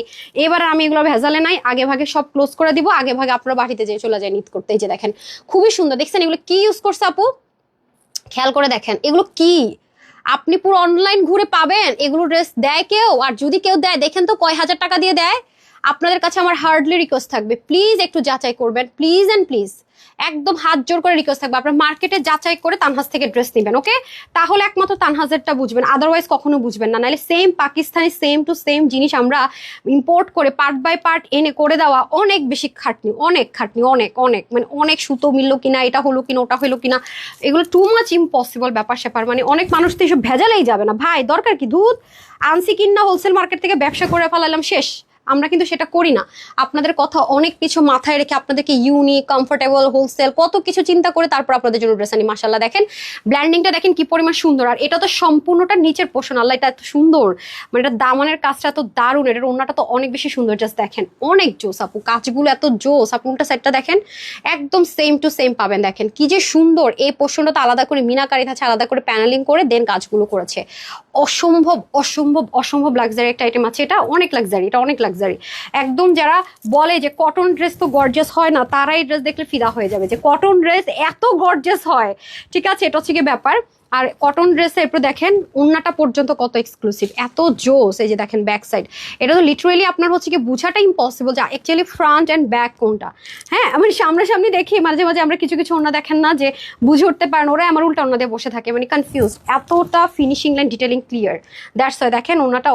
এবার আমি এগুলো ভেজালে নাই, আগে ভাগে সব ক্লোজ করে দিব, আগে ভাগে আপনারা বাড়িতে যেয়ে চলে যায় নিত করতে। এই যে দেখেন খুবই সুন্দর, দেখছেন এগুলো কি ইউজ করছে আপু? খেয়াল করে দেখেন এগুলো কি, আপনি পুরো অনলাইন ঘুরে পাবেন এগুলো ড্রেস দেয় কেউ? আর যদি কেউ দেয় দেখেন তো কয় হাজার টাকা দিয়ে দেয়। আপনাদের কাছে আমার হার্ডলি রিকোয়েস্ট থাকবে, প্লিজ একটু যাচাই করবেন, প্লিজ অ্যান্ড প্লিজ, একদম হাত জোর করে রিকোয়েস্ট থাকবে, আপনার মার্কেটে যাচাই করে তানহাজ থেকে ড্রেস নেবেন, ওকে? তাহলে একমাত্র তানহাজেরটা বুঝবেন, আদারওয়াইজ কখনো বুঝবেন না। নাহলে same Pakistani same to same জিনিস আমরা ইম্পোর্ট করে পার্ট বাই পার্ট এনে করে দেওয়া অনেক বেশি খাটনি, অনেক খাটনি, অনেক অনেক মানে অনেক সুতো মিললো কিনা, এটা হলো কিনা, ওটা হলো কিনা, এগুলো টু মাচ ইম্পসিবল ব্যাপার স্যাপার। মানে অনেক মানুষ তো এইসব ভেজালেই যাবে না ভাই, দরকার কি? দুধ আনছি কিনা হোলসেল মার্কেট থেকে ব্যবসা করে ফেলালাম, শেষ। আমরা কিন্তু সেটা করি না। আপনাদের কথা অনেক কিছু মাথায় রেখে আপনাদেরকে ইউনিক, কমফোর্টেবল, হোলসেল কত কিছু চিন্তা করে তারপর আপনাদের জন্য ড্রেস আনি। মাশাআল্লাহ দেখেন ব্ল্যান্ডিংটা দেখেন কি পরিমাণ সুন্দর। আর এটা তো সম্পূর্ণটা নিচের পোর্শন, আল্লাহ এটা এত সুন্দর, মানে এটা দামানের কাজটা এত দারুণ, এটার ওড়নাটা তো অনেক বেশি সুন্দর। জাস্ট দেখেন অনেক জোস আপু, কাজগুলো এত জোস। আপু উল্টা সাইডটা দেখেন একদম সেম টু সেম পাবেন, দেখেন কি যে সুন্দর। এই পোর্শনটা তো আলাদা করে মিনাকারি আছে, আলাদা করে প্যানেলিং করে দেন কাজগুলো করেছে। অসম্ভব অসম্ভব অসম্ভব লাক্সারি একটা আইটেম আছে, এটা অনেক লাক্সারি, এটা অনেক লাক্সারি একদম। যারা বলে যে কটন ড্রেস তো গর্জিয়াস হয় না, তারা এই ড্রেস দেখলে ফিদা হয়ে যাবে যে কটন ড্রেস এত গর্জিয়াস হয়, ঠিক আছে? এটা হচ্ছে কি ব্যাপার। আর কটন ড্রেসের এরপর দেখেন ওন্নাটা পর্যন্ত কত এক্সক্লুসিভ, এত জোস। এই যে দেখেন ব্যাক সাইড, এটা তো লিটারেলি আপনার হচ্ছে কি বোঝাটা ইম্পসিবল যে অ্যাকচুয়ালি ফ্রন্ট অ্যান্ড ব্যাক কোনটা। হ্যাঁ আমি সামনাসামনি দেখি মাঝে মাঝে, আমরা কিছু কিছু ওন্না দেখেন না যে বুঝে উঠতে পারেন, ওরা আমার উল্টা ওন্না দিয়ে বসে থাকে, মানে কনফিউজ। এতটা finishing line detailing clear, that's why দেখেন ওন্নাটা,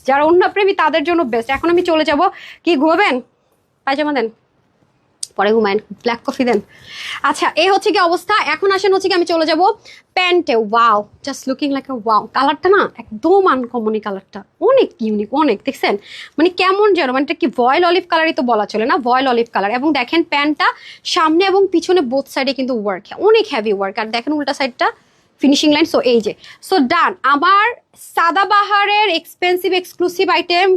যারা ওন্না প্রেমী তাদের জন্য বেস্ট। এখন আমি চলে যাব, কি ঘুমাবেন? পায়জামা দেন, পরে ঘুমায়েন, ব্ল্যাক কফি দেন। আচ্ছা এই হচ্ছে কি অবস্থা। এখন আসেন হচ্ছে কি আমি চলে যাব প্যান্টে। Wow, just looking like a wow. কালারটা না একদম আনকমন, কালারটা অনেক ইউনিক, অনেক দেখছেন মানে কেমন যেন, মানে এটা কি ভয়েল অলিভ কালারই তো বলা চলে না, ভয়েল অলিভ কালার। এবং দেখেন প্যান্টটা সামনে এবং পিছনে বোথ সাইডে কিন্তু ওয়ার্ক, অনেক হেভি ওয়ার্ক। আর দেখেন উল্টা সাইডটা ফিনিশিং লাইন। সো এই যে, সো ডান। আমার সাদাবাহারের এক্সপেন্সিভ এক্সক্লুসিভ আইটেম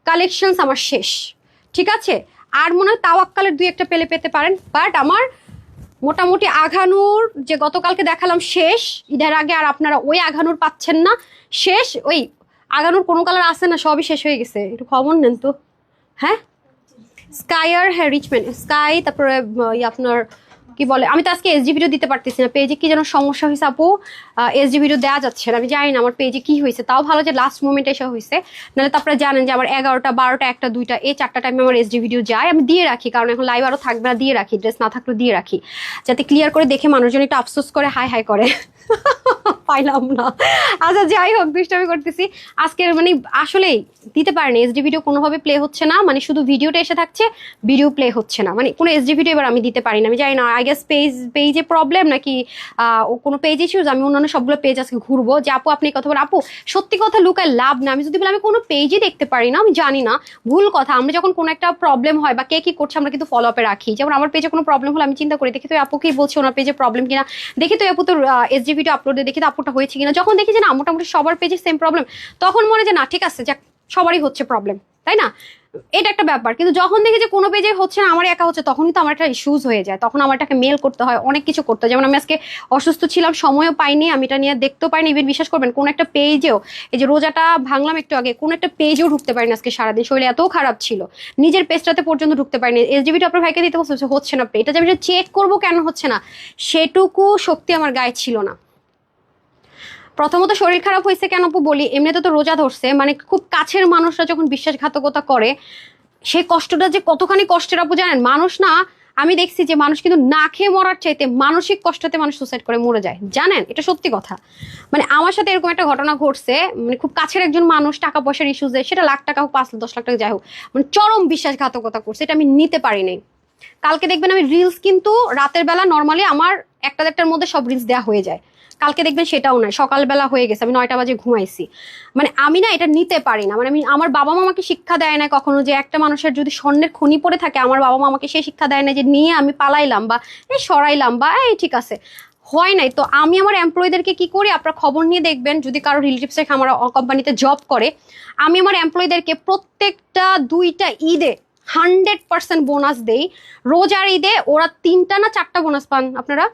কালেকশনস আমার শেষ, ঠিক আছে? আর মনে হয় তাওয়াক্কালের 2-1টা পেতে পারেন, বাট আমার মোটামুটি আঘানুর যে গতকালকে দেখালাম শেষ ঈদের আগে, আর আপনারা ওই আঘানুর পাচ্ছেন না, শেষ। ওই আঘানুর কোনো কালার আছে না, সবই শেষ হয়ে গেছে, একটু খবর নেন তো। হ্যাঁ স্কাইয়ার, হ্যাঁ রিচমেন্ট স্কাই, তারপরে আপনার কি বলে, আমি তো আজকে এসডি ভিডিও দিতে পারতেছি না, পেজে কি যেন সমস্যা হয়েছে আপু, এসডি ভিডিও দেওয়া যাচ্ছে না। আমি জানি না আমার পেজে কি হয়েছে, তাও ভালো যে লাস্ট মোমেন্টে এসে হয়েছে, নাহলে তো আপনারা জানেন যে আমার 11টা 12টা 1টা 2টা এই 4টা টাইমে আমার এসডি ভিডিও যায়। আমি দিয়ে রাখি, কারণ এখন লাইভ আরও থাকবে না, দিয়ে রাখি, ড্রেস না থাকলেও দিয়ে রাখি, যাতে ক্লিয়ার করে দেখে মানুষজন একটু আফসোস করে হাই হাই করে পাইলাম না। আচ্ছা যাই হোক, দুষ্টামি করতেছি আজকের, মানে আসলেই দিতে পারেনি এসডি ভিডিও, কোনোভাবে প্লে হচ্ছে না, মানে শুধু ভিডিওটা এসে থাকছে, ভিডিও প্লে হচ্ছে না, মানে কোনো এসডি ভিডিও এবার আমি দিতে পারি না। আমি জানি না আই গেস পেজে প্রবলেম নাকি ও কোনো পেজ ইস্যুজ, আমি অন্যান্য সবগুলো পেজ আজকে ঘুরবো যে আপু আপনি কথা বলে। আপু সত্যি কথা লুকায় লাভ না, আমি যদি বলি আমি কোনো পেজই দেখতে পারি না, আমি জানি না, ভুল কথা। আমরা যখন কোনো একটা প্রবলেম হয় বা কে কি করছে আমরা কিন্তু ফলো আপে রাখি। যেমন আমার পেজে কোনো প্রবলেম হলে আমি চিন্তা করি দেখি তো আপু কি বলছে ওনার পেজে প্রবলেম কিনা, দেখি তো আপু তো এসডি ভিডিও আপলোড দিয়ে দেখি তো আপুটা হয়েছে কিনা। যখন দেখি যে না মোটামুটি সবার পেজে সেম প্রবলেম, তখন মনে যে না ঠিক আছে যাক সবারই হচ্ছে প্রবলেম, তাই না, এটা একটা ব্যাপার। কিন্তু যখন দেখি যে কোনো পেজে হচ্ছে না আমার একা হচ্ছে, তখনই তো আমার একটা ইস্যুজ হয়ে যায়, তখন আমার এটাকে মেল করতে হয়, অনেক কিছু করতে হয়। যেমন আমি আজকে অসুস্থ ছিলাম, সময়ও পাইনি, আমি এটা নিয়ে দেখতেও পাইনি। ইভেন বিশ্বাস করবেন কোন একটা পেজেও, এই যে রোজাটা ভাঙলাম একটু আগে, কোন একটা পেজেও ঢুকতে পারিনি আজকে সারাদিন, শরীর এত খারাপ ছিল, নিজের পেজটাতে পর্যন্ত ঢুকতে পারিনি। এসডিবিটা আপনার ভাইকে দিতে হচ্ছে না, এটা যে আমি চেক করবো কেন হচ্ছে না সেটুকু শক্তি আমার গায়ে ছিল না। প্রথমত শরীর খারাপ হয়েছে কেন আপু বলি, এমনিতে তো রোজা ধরছে, মানে খুব কাছের মানুষরা যখন বিশ্বাসঘাতকতা করে সেই কষ্টটা যে কতখানি কষ্টের আপু জানেন। মানুষ না, আমি দেখছি যে মানুষ কিন্তু না খেয়ে মরার চাইতে মানসিক কষ্টতে মানুষ সুসাইড করে মরে যায়, জানেন এটা সত্যি কথা। মানে আমার সাথে এরকম একটা ঘটনা ঘটছে, মানে খুব কাছের একজন মানুষ টাকা পয়সার ইস্যুজে, সেটা লাখ টাকা হোক 5-10 লাখ টাকা যাই হোক, মানে চরম বিশ্বাসঘাতকতা করছে, এটা আমি নিতে পারি নাই। কালকে দেখবেন আমি রিলস কিন্তু রাতের বেলা নর্মালি আমার 1-1.5টার মধ্যে সব রিলস দেওয়া হয়ে যায়, কালকে দেখবেন সেটাও নয়, সকালবেলা হয়ে গেছে, আমি 9টা বাজে ঘুমাইছি। মানে আমি না এটা নিতে পারি না, মানে আমি আমার বাবা মা আমাকে শিক্ষা দেয় না কখনো যে একটা মানুষের যদি স্বর্ণের খনি পড়ে থাকে, আমার বাবা মা আমাকে সেই শিক্ষা দেয় না যে নিয়ে আমি পালাইলাম বা এই সরাইলাম বা এই ঠিক আছে, হয় নাই। তো আমি আমার এমপ্লয়ীদেরকে কি করি, আপনার খবর নিয়ে দেখবেন যদি কারো রিলেটিভস আমার কোম্পানিতে জব করে, আমি আমার এমপ্লয়ীদেরকে প্রত্যেকটা 2টা ঈদে 100% বোনাস দেই। রোজার ঈদে ওরা 3টা না 4টা বোনাস পান, আপনারা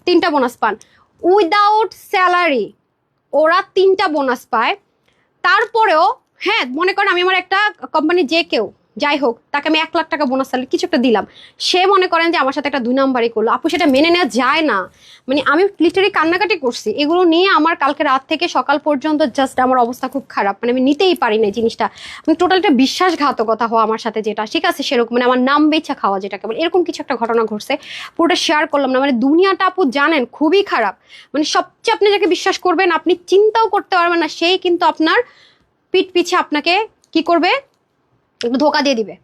3টা বোনাস পান উইদাউট স্যালারি, ওরা 3টা বোনাস পায়। তারপরেও হ্যাঁ মনে করেন আমি আমার একটা কোম্পানি যে কেউ যাই হোক তাকে আমি 1 লাখ টাকা বোনাস স্যালারি কিছু একটা দিলাম, সে মনে করেন যে আমার সাথে একটা 2 নাম্বারই করলো, আপু সেটা মেনে নেওয়া যায় না। মানে আমি লিটারি কান্নাকাটি করছি এগুলো নিয়ে, আমার কালকে রাত থেকে সকাল পর্যন্ত জাস্ট আমার অবস্থা খুব খারাপ, মানে আমি নিতেই পারি না জিনিসটা। মানে টোটালটা বিশ্বাসঘাতকতা হওয়া আমার সাথে, যেটা ঠিক আছে সেরকম, মানে আমার নাম বেচা খাওয়া যেটাকে বলে, এরকম কিছু একটা ঘটনা ঘটছে, পুরোটা শেয়ার করলাম না। মানে দুনিয়াটা আপু জানেন খুবই খারাপ, মানে সবচেয়ে আপনি যাকে বিশ্বাস করবেন আপনি চিন্তাও করতে পারবেন না, সেই কিন্তু আপনার পিঠ পিছে আপনাকে কি করবে, একটু ধোকা দিয়ে দিবে।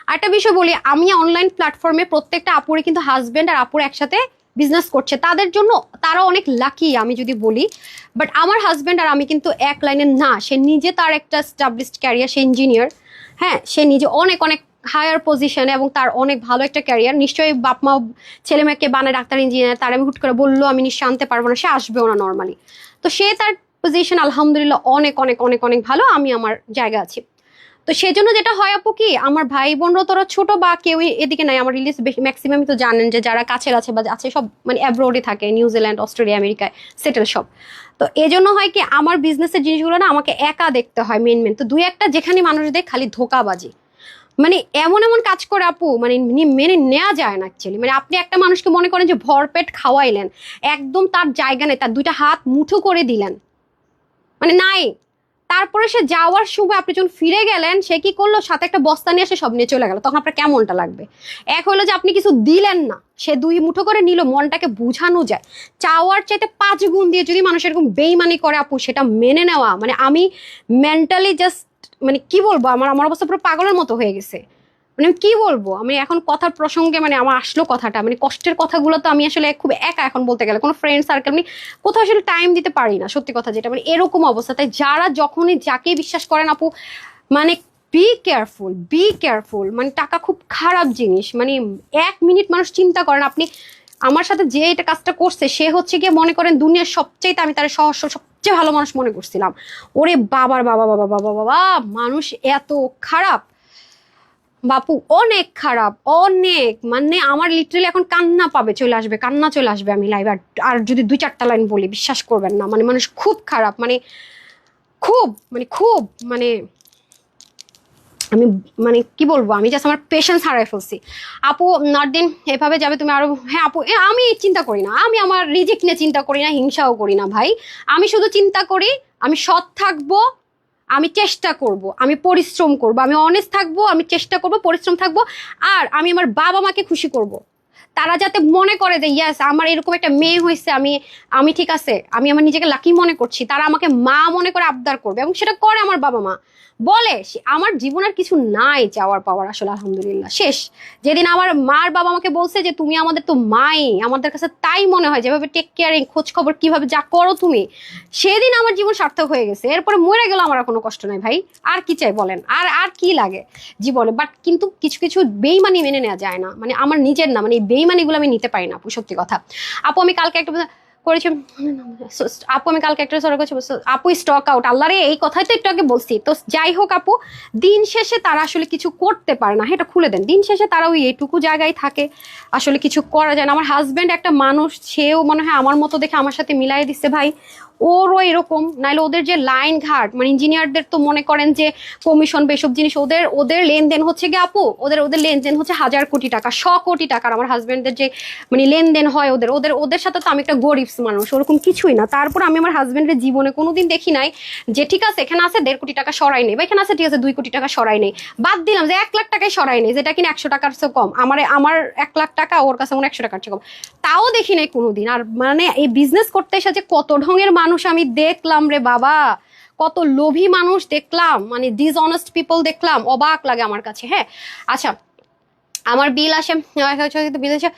আরেকটা বিষয় বলি, আমি অনলাইন প্ল্যাটফর্মে প্রত্যেকটা আপুরে কিন্তু হাজবেন্ড আর আপুর একসাথে বিজনেস করছে, তাদের জন্য তারা অনেক লাকি আমি যদি বলি। বাট আমার হাজবেন্ড আর আমি কিন্তু এক লাইনে না, সে নিজে তার একটা স্টাবলিশড ক্যারিয়ার, সে ইঞ্জিনিয়ার, হ্যাঁ সে নিজে অনেক অনেক হায়ার পজিশনে এবং তার অনেক ভালো একটা ক্যারিয়ার। নিশ্চয়ই বাপ মা ছেলে মেয়েকে বানায় ডাক্তার ইঞ্জিনিয়ার, তার আমি হুট করে বললো আমি নিশ্চয় আনতে পারবো না, সে আসবেও না নর্মালি। তো সে তার পজিশন আলহামদুলিল্লাহ অনেক অনেক অনেক অনেক ভালো, আমি আমার জায়গা আছি। তো সেজন্য যেটা হয় আপু কি, আমার ভাই বোনরা তোরা ছোট বা কেউ এদিকে নাই, আমার রিলিজ ম্যাক্সিমাম তো জানেন যে যারা কাছের আছে বা আছে সব মানে অ্যাব্রোডে থাকে, নিউজিল্যান্ড অস্ট্রেলিয়া আমেরিকায় সেটেল সব। তো এজন্য হয় কি আমার বিজনেসের জিনিসগুলো না আমাকে একা দেখতে হয় মেন। তো 2-1টা যেখানে মানুষ দেখ খালি ধোকাবাজি, মানে এমন এমন কাজ করে আপু, মানে মেনে নেওয়া যায় না অ্যাকচুয়ালি। মানে আপনি একটা মানুষকে মনে করেন যে ভরপেট খাওয়াইলেন, একদম তার জায়গা নেই, তার 2টা হাত মুঠো করে দিলেন, মানে নাই। তারপরে সে যাওয়ার সময় আপনি যখন ফিরে গেলেন, সে কি করলো, সাথে একটা বস্তা নিয়ে এসে সব নিয়ে চলে গেল, তখন আপনার কেমনটা লাগবে? এক হলো যে আপনি কিছু দিলেন না, সে 2 মুঠো করে নিল, মনটাকে বুঝানো যায়। চাওয়ার চাইতে 5 গুণ দিয়ে যদি মানুষ এরকম বেইমানি করে আপু, সেটা মেনে নেওয়া, মানে আমি মেন্টালি জাস্ট মানে কি বলবো, আমার অবস্থা পুরো পাগলের মতো হয়ে গেছে। মানে আমি কি বলবো, আমি এখন কথার প্রসঙ্গে মানে আমার আসলো কথাটা, মানে কষ্টের কথাগুলো তো আমি আসলে খুব একা এখন বলতে গেলে, কোনো ফ্রেন্ড সার্কেল আমি কোথাও আসলে টাইম দিতে পারি না, সত্যি কথা যেটা। মানে এরকম অবস্থা, তাই যারা যখনই যাকে বিশ্বাস করেন আপু, মানে বি কেয়ারফুল, মানে টাকা খুব খারাপ জিনিস। মানে 1 মিনিট মানুষ চিন্তা করেন, আপনি আমার সাথে যে এটা কাজটা করছে সে হচ্ছে গিয়ে মনে করেন দুনিয়ার সবচেয়ে, আমি তার সহজ সবচেয়ে ভালো মানুষ মনে করছিলাম, ওরে বাবার বাবা বাবা বাবা বাবা, মানুষ এত খারাপ বাপু, অনেক খারাপ, অনেক, মানে আমার লিটারালি এখন কান্না চলে আসবে আমি লাইভ আর যদি 2-4টা লাইন বলি বিশ্বাস করবেন না, মানে মানুষ খুব খারাপ, মানে খুব মানে আমি মানে কি বলবো, আমি জাস্ট আমার পেশেন্স হারাই ফেলছি। আপু নট দিন এভাবে যাবে তুমি আরো, হ্যাঁ আপু আমি চিন্তা করি না, আমি আমার রিজেক্ট নিয়ে চিন্তা করি না, হিংসাও করি না ভাই, আমি শুধু চিন্তা করি আমি সৎ থাকবো, আমি চেষ্টা করব, আমি পরিশ্রম করব, আমি অনেস্ট থাকবো, আমি চেষ্টা করব, পরিশ্রম থাকবো, আর আমি আমার বাবা মাকে খুশি করব, তারা যাতে মনে করে যে ইয়াস আমার এরকম একটা মেয়ে হয়েছে, আমি আমি ঠিক আছে, আমি আমার নিজেকে লাকি মনে করছি, তারা আমাকে মা মনে করে আবদার করবে, এবং সেটা করে আমার বাবা মা। বলে আমার জীবনের কিছু নাই চাওয়ার পাওয়ার, আসলে আলহামদুলিল্লাহ শেষ। যেদিন আমার মার বাবা আমাকে বলছে যে তুমি আমাদের তো মাই, আমাদের কাছে তাই মনে হয়, যেভাবে টেক কেয়ারিং খোঁজ খবর কিভাবে যা করো তুমি, সেদিন আমার জীবন সার্থক হয়ে গেছে। এরপরে মরে গেল আমার আর কোনো কষ্ট নাই ভাই, আর কি চাই বলেন, আর আর কি লাগে জীবনে। বাট কিন্তু কিছু কিছু বেইমানি মেনে নেওয়া যায় না, মানে আমার নিজের না, মানে এই বেইমানিগুলো আমি নিতে পারি না আপু, সত্যি কথা। আপু আমি কালকে একটা করেছি, আপু আমি কালকে একটা সরে করছি, আপু স্টক আউট, আল্লাহ রে এই কথাই তো একটু আগে বলছি। তো যাই হোক আপু, দিন শেষে তারা আসলে কিছু করতে পারে না, এটা খুলে দেন। দিন শেষে তারা ওই এইটুকু জায়গায় থাকে, আসলে কিছু করা যায় না। আমার হাজবেন্ড একটা মানুষ, সেও মনে হয় আমার মতো দেখে আমার সাথে মিলাই দিচ্ছে ভাই, ওরও এরকম। নাইলে ওদের যে লাইন ঘাট, মানে ইঞ্জিনিয়ারদের তো মনে করেন যে কমিশন বেসব জিনিস, ওদের ওদের লেনদেন হচ্ছে গিয়ে আপু, ওদের ওদের লেনদেন হচ্ছে 1000 কোটি টাকা, 100 কোটি টাকার। আমার হাজবেন্ডের যে মানে লেনদেন হয় ওদের ওদের ওদের সাথে তো আমি একটা গরিব মানুষ, ওরকম কিছুই না। তারপর আমি আমার হাজবেন্ডের জীবনে কোনোদিন দেখি নাই যে ঠিক আছে এখানে আছে 1.5 কোটি টাকা সরাই নেই, বা এখানে আছে ঠিক আছে 2 কোটি টাকা সরাই নেই, বাদ দিলাম যে 1 লাখ টাকায় সরাই নেই, যেটা কিনা 100 টাকার চেয়ে কম। আমার 1 লাখ টাকা ওর কাছে মনে 100 টাকার চেয়ে কম, তাও দেখি নাই কোনোদিন। আর মানে এই বিজনেস করতে এসে যে কত ঢঙের মানুষ আমি দেখলাম রে বাবা, কত লোভী মানুষ দেখলাম, মানে ডিসঅনেস্ট পিপল দেখলাম, অবাক লাগে আমার কাছে। হ্যাঁ আচ্ছা, আমার বিল আসে, বিল আসে।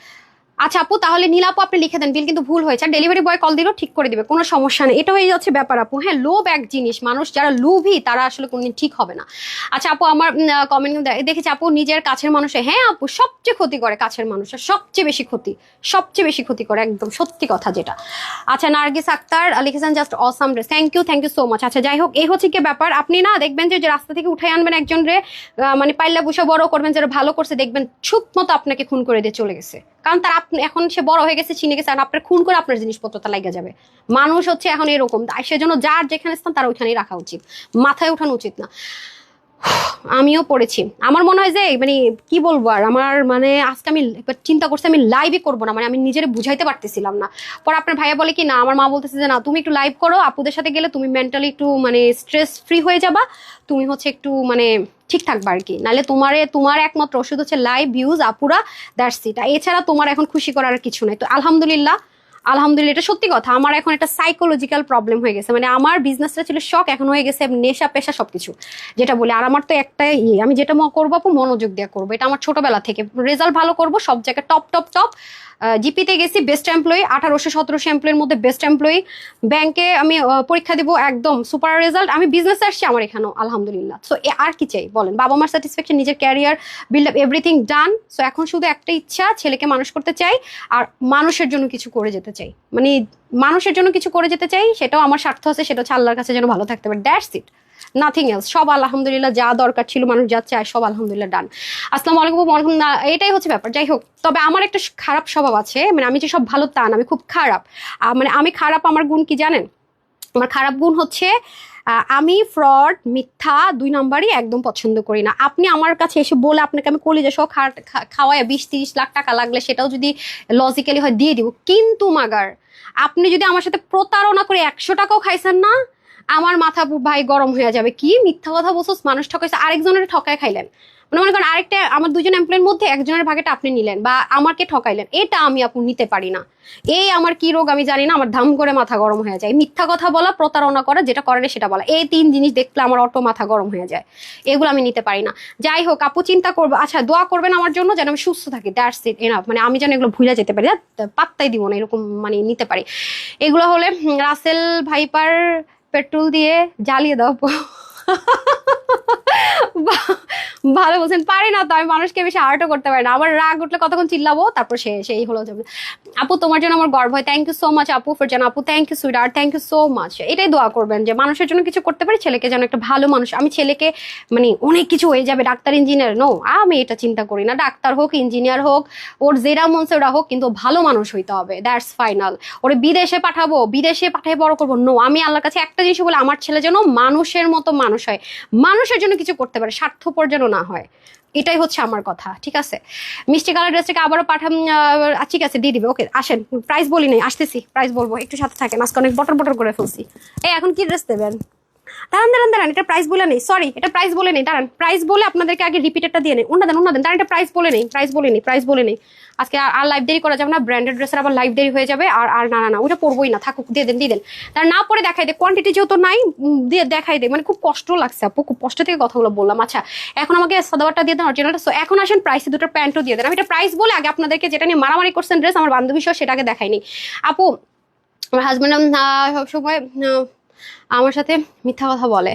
আচ্ছা আপু তাহলে নীল আপু আপনি লিখে দেন, বিল কিন্তু ভুল হয়েছে, আর ডেলিভারি বয় কল দিলেও ঠিক করে দিবে, কোনো সমস্যা নেই। এটা হয়ে যাচ্ছে ব্যাপার আপু। হ্যাঁ লোভ এক জিনিস, মানুষ যারা লোভী তারা আসলে কোনদিন ঠিক হবে না। আচ্ছা আপু আমার কমেন্ট দেখেছি আপু নিজের কাছের মানুষে, হ্যাঁ আপু সবচেয়ে ক্ষতি করে কাছের মানুষের, সবচেয়ে বেশি ক্ষতি, সবচেয়ে বেশি ক্ষতি করে, একদম সত্যি কথা যেটা। আচ্ছা নার্গিস আক্তার লিখেছেন জাস্ট অসাম রে, থ্যাংক ইউ সো মাচ। আচ্ছা যাই হোক, এই হচ্ছে কি ব্যাপার, আপনি না দেখবেন যে রাস্তা থেকে উঠে আনবেন একজন রে, মানে পাইলা বুসা বড় করবেন, যারা ভালো করছে দেখবেন ছুপ মতো আপনাকে খুন করে দিয়ে চলে গেছে, কারণ তার আপনি এখন সে বড় হয়ে গেছে, চিনে গেছে, আর আপনার খুন করে আপনার জিনিসপত্রটা লাগিয়ে যাবে। মানুষ হচ্ছে এখন এরকম, সেজন্য যার যেখানে স্থান তার ওইখানেই রাখা উচিত, মাথায় উঠানো উচিত না। আমিও পড়েছি, আমার মনে হয় যে মানে কি বলবো আর, আমার মানে আজকে আমি চিন্তা করছি আমি লাইভই করবো না, মানে আমি নিজের বুঝাইতে পারতেছিলাম না। পর আপনার ভাইয়া বলে কি না, আমার মা বলতেছে যে না তুমি একটু লাইভ করো, আপুদের সাথে গেলে তুমি মেন্টালি একটু মানে স্ট্রেস ফ্রি হয়ে যাবা, তুমি হচ্ছে একটু মানে ঠিক থাকবা আর কি, নাহলে তোমার একমাত্র ওষুধ হচ্ছে লাইভ ভিউজ আপুরা, দ্যাটস ইট। এছাড়া তোমার এখন খুশি করার কিছু নাই। তো আলহামদুলিল্লাহ, আলহামদুলিল্লাহ এটা সত্যি কথা, আমার এখন একটা সাইকোলজিক্যাল প্রবলেম হয়ে গেছে, মানে আমার বিজনেসটা ছিল শখ, এখন হয়ে গেছে নেশা পেশা সবকিছু যেটা বলি। আর আমার তো একটাই আমি যেটা করবো আপু মনোযোগ দিয়ে করবো, এটা আমার ছোটবেলা থেকে, রেজাল্ট ভালো করবো, সব জায়গায় টপ টপ টপ। জিপিতে গেছি বেস্ট এমপ্লয়ি, 1800-1700 এমপ্লয়ের মধ্যে বেস্ট এমপ্লয়ি। ব্যাংকে আমি পরীক্ষা দিব একদম সুপার রেজাল্ট। আমি বিজনেস আসছি আমার এখানেও আলহামদুলিল্লাহ। সো আর কি চাই বলেন, বাবা মার স্যাটিসফ্যাকশন, নিজের ক্যারিয়ার বিল্ড আপ, এভরিথিং ডান। সো এখন শুধু একটা ইচ্ছা, ছেলেকে মানুষ করতে চাই আর মানুষের জন্য কিছু করে যেতে চাই, মানে মানুষের জন্য কিছু করে যেতে চাই, সেটাও আমার স্বার্থ আছে, সেটা হচ্ছে আল্লাহর কাছে যেন ভালো থাকতে পারে, দ্যাটস ইট, নাথিং এলস। সব আলহামদুলিল্লাহ, যা দরকার ছিল মানুষ যা চায় সব আলহামদুলিল্লাহ ডান। আসসালামু আলাইকুম ওয়ালাইকুম না, এটাই হচ্ছে ব্যাপার। যাই হোক, তবে আমার একটা খারাপ স্বভাব আছে, মানে আমি যে সব ভালো তা না, আমি খুব খারাপ। মানে আমি খারাপ, আমার গুণ কি জানেন? আমার খারাপ গুণ হচ্ছে আমি ফ্রড, মিথ্যা 2 নাম্বারই একদম পছন্দ করি না। আপনি আমার কাছে এসে বলে আপনাকে আমি কলিজা সহ খাওয়ায় 20-30 লাখ টাকা লাগলে সেটাও যদি লজিক্যালি হয় দিয়ে দিব, কিন্তু মাগার আপনি যদি আমার সাথে প্রতারণা করে 100 টাকাও খাইছেন না, আমার মাথা ভাই গরম হয়ে যাবে। কি মিথ্যা কথা বলছো, মানুষ ঠকাইছে, আরেকজনের ঠকায় খাইলেন, মানে মনে করেন আরেকটা আমার 2জন এমপ্লয়ের মধ্যে একজনের ভাগেটা আপনি নিলেন বা আমাকে ঠকাইলেন, এটা আমি আপু নিতে পারি না। এই আমার কি রোগ আমি জানি না, আমার ধাম করে মাথা গরম হয়ে যায়। মিথ্যা কথা বলা, প্রতারণা করা, যেটা করে সেটা বলা, এই 3 জিনিস দেখলে আমার অটো মাথা গরম হয়ে যায়, এগুলো আমি নিতে পারি না। যাই হোক আপু চিন্তা করবো, আচ্ছা দোয়া করবেন আমার জন্য যেন আমি সুস্থ থাকি, দ্যাটস ইট এনাফ। মানে আমি যেন এগুলো ভুলে যেতে পারি, পাত্তাই দিব না, এরকম মানে নিতে পারি। এগুলো হলে রাসেল ভাইপার পেট্রোল দিয়ে জ্বালিয়ে দাও। ভালো বলছেন, পারি না তো, আমি মানুষকে বেশি হার্টও করতে পারি না, আমার রাগ উঠলে কতক্ষণ চিল্লাবো, তারপর সেই হলো যাবে। আপু তোমার জন্য আমার গর্ব হয়, থ্যাংক ইউ সো মাচ আপু ফর জান, আপু thank you sweetheart, thank you so much. এটাই দোয়া করবেন যে মানুষের জন্য কিছু করতে পারি, ছেলেকে যেন একটা ভালো মানুষ। আমি ছেলেকে মানে অনেক কিছু হয়ে যাবে, ডাক্তার ইঞ্জিনিয়ার, নো, আমি এটা চিন্তা করি না, ডাক্তার হোক ইঞ্জিনিয়ার হোক, ওর যেটা মনসে ওরা হোক, কিন্তু ভালো মানুষ হইতে হবে, দ্যাটস ফাইনাল। ওরে বিদেশে পাঠাবো, বিদেশে পাঠিয়ে বড় করবো, নো, আমি আল্লাহর কাছে একটা জিনিস বলে, আমার ছেলে যেন মানুষের মতো মানুষ হয়, মানুষের জন্য কিছু করতে পারে, স্বার্থপর যেন না হয়, এটাই হচ্ছে আমার কথা। ঠিক আছে, মিষ্টি কালার ড্রেসটাকে আবারও পাঠাম, ঠিক আছে দিয়ে দিবে। ওকে আসেন, প্রাইস বলি নাই, আসতেছি, প্রাইস বলবো, একটু সাথে থাকেন, আজকে অনেক বটর বটর করে ফেলছি। এই এখন কি ড্রেস দেবেন? দাঁড়ান এটা প্রাইস বলে নেই, সরি এটা প্রাইস বলে নেই, দাঁড়ান প্রাইস বলে আপনাদেরকে আগে রিপিটারটা দিয়ে নেই। অন্য দেন দাঁড়ান, এটা প্রাইস বলে নেই, প্রাইস বলে নেই। আজকে আর লাইভ দেরি করা যাবে না, ব্র্যান্ডেড ড্রেসের আবার লাইভ দেরি হয়ে যাবে। আর না ওটা পরবোই না, থাকুক, দিয়ে দেন। তার না পরে দেখাই দে, কোয়ান্টিটি যেহেতু নাই দিয়ে দেখাই দে, মানে খুব কষ্ট লাগছে আপু, খুব কষ্ট থেকে কথাগুলো বললাম। আচ্ছা এখন আমাকে সাদাবারটা দিয়ে দেন, অরিজিনালটা। সো এখন আসেন প্রাইসে দুটো প্যান্টও দিয়ে দেন। আমি এটা প্রাইস বলে আগে আপনাদেরকে যেটা নিয়ে মারামারি করছেন ড্রেস, আমার বান্ধবী সহ, সেটাকে দেখাইনি আপু। আমার হাজব্যান্ড সবসময় আমার সাথে মিথ্যা কথা বলে।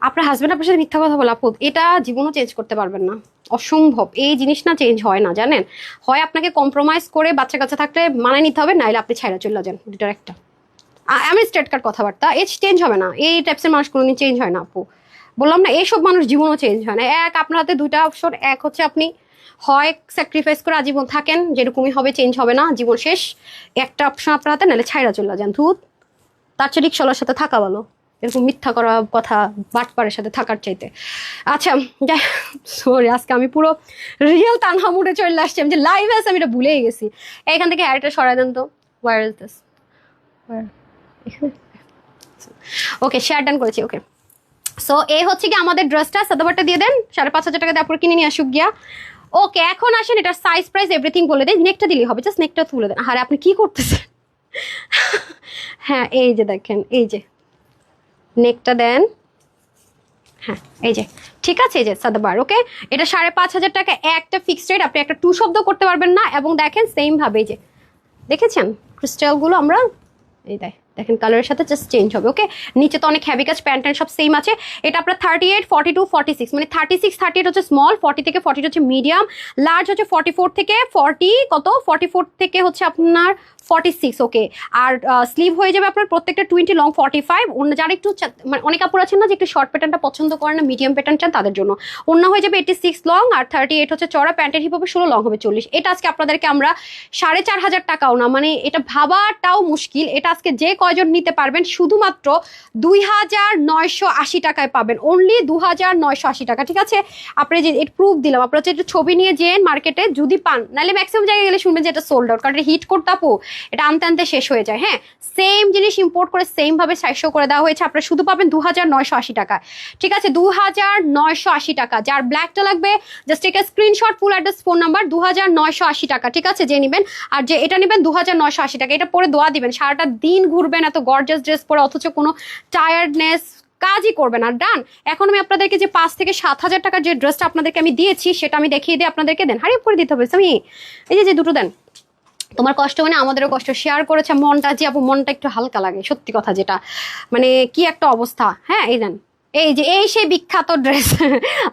আপনার হাজব্যান্ড আপনার সাথে মিথ্যা কথা বলে আপু, এটা জীবনও চেঞ্জ করতে পারবেন না, অসম্ভব। এই জিনিস না চেঞ্জ হয় না, জানেন। হয় আপনাকে কম্প্রোমাইজ করে বাচ্চা কাচ্চা থাকলে মানায় নিতে হবে, নাইলে আপনি ছাইড়া চলে যান, দুটার একটা। আমি স্ট্রেট কাট কথাবার্তা, এজ চেঞ্জ হবে না। এই টাইপসের মানুষ কোনোদিন চেঞ্জ হয় না আপু, বললাম না। এইসব মানুষ জীবনও চেঞ্জ হয় না। এক, আপনার হাতে দুইটা অপশন, এক হচ্ছে আপনি হয় স্যাক্রিফাইস করে আজীবন থাকেন, যেরকমই হবে চেঞ্জ হবে না, জীবন শেষ। একটা অপশন আপনার হাতে, নাহলে ছাইড়া চলে যান, ধুত। তার চেয়ে রিক্সাওয়ালার সাথে থাকা ভালো, এরকম মিথ্যা করা কথা বাটপারের সাথে থাকার চাইতে। আচ্ছা যাই, সরি আজকে আমি পুরো রিয়েল তানহা মুডে চলে আসছি। আমি যে লাইভ আছে আমি এটা ভুলেই গেছি। এখান থেকে হ্যারটা সরাই দেন তো, where is this, okay share done করেছি, ওকে। সো এই হচ্ছে কি আমাদের ড্রেসটা, সাদাবারটা দিয়ে দেন, 5,500 টাকা দিয়ে আপুর কিনে নিয়ে আসুক গিয়া। ওকে এখন আসেন এটার সাইজ প্রাইস এভরিথিং বলে দেন, নেকটা দিলেই হবে, জাস্ট নেকটা তুলে দেন। আরে আপনি কি করতেছেন? হ্যাঁ এই যে দেখেন, এই যে নেকটা দেন, হ্যাঁ এই যে ঠিক আছে, এই যে সাদাবার। ওকে এটা 5,500 টাকা একটা ফিক্সড রেট, আপনি একটা টু শব্দ করতে পারবেন না। এবং দেখেন সেম ভাবে, এই যে দেখেছেন ক্রিস্টালগুলো আমরা, এই দেখেন কালারের সাথে জাস্ট চেঞ্জ হবে। ওকে নিচে তো অনেক হ্যাভি কাজ, প্যান্ট সব সেম আছে। এটা আপনার 38, 42, 46, মানে 36, 38 হচ্ছে স্মল, 40 থেকে 42 হচ্ছে মিডিয়াম, লার্জ হচ্ছে 44 থেকে 40, কত 44 থেকে হচ্ছে আপনার 46। ওকে আর স্লিভ হয়ে যাবে আপনার প্রত্যেকটা 20, লং 45। অন্য যারা একটু মানে অনেক কাপড় আছেন না যে একটু শর্ট প্যাটার্নটা পছন্দ করেন না, মিডিয়াম প্যাটার্ন চান, তাদের জন্য অন্য হয়ে যাবে 86 লং, আর 38 হচ্ছে চড়া, প্যান্টের হিপ হবে 16, লং হবে 40। এটা আজকে আপনাদেরকে আমরা 4,500 টাকাও না, মানে এটা ভাবাটাও মুশকিল। এটা আজকে যে কয়জন নিতে পারবেন শুধুমাত্র 2,980 টাকায় পাবেন, অনলি 2,980 টাকা। ঠিক আছে আপনি যে এর প্রুফ দিলাম, আপনার হচ্ছে একটু ছবি নিয়ে যেন মার্কেটে, যদি পান, নাহলে ম্যাক্সিমাম জায়গায় গেলে শুনবেন যে এটা সোল্ড আউট, কারণ এটা হিট করতে আপু এটা আনতে আনতে শেষ হয়ে যায়। হ্যাঁ সেম জিনিস ইম্পোর্ট করে সেম ভাবে 400 করে দেওয়া হয়েছে, আপনারা শুধু পাবেন 2,980 টাকা। ঠিক আছে 2,980 টাকা। যার ব্ল্যাকটা লাগবে জাস্ট একটা screenshot, full address, phone number, 2,980 টাকা। ঠিক আছে যে নেবেন, আর যে এটা নেবেন 2,980 টাকা। এটা পরে দোয়া দিবেন, সারাটা দিন ঘুরবেন এত গর্জাস ড্রেস পরে, অথচ কোনো টায়ার্ডনেস কাজই করবে না। ডান। এখন আমি আপনাদেরকে যে 5,000 থেকে 7,000 টাকার যে ড্রেসটা আপনাদেরকে আমি দিয়েছি সেটা আমি দেখিয়ে দিই আপনাদেরকে। দেন হারিয়ে করে দিতে হবে আমি, এই যে দুটো দেন। তোমার কষ্ট মানে আমাদেরও কষ্ট, শেয়ার করেছে মনটা, যে আপু মনটা একটু হালকা লাগে, সত্যি কথা যেটা, মানে কি একটা অবস্থা। হ্যাঁ এই দেন, এই যে এই সেই বিখ্যাত ড্রেস।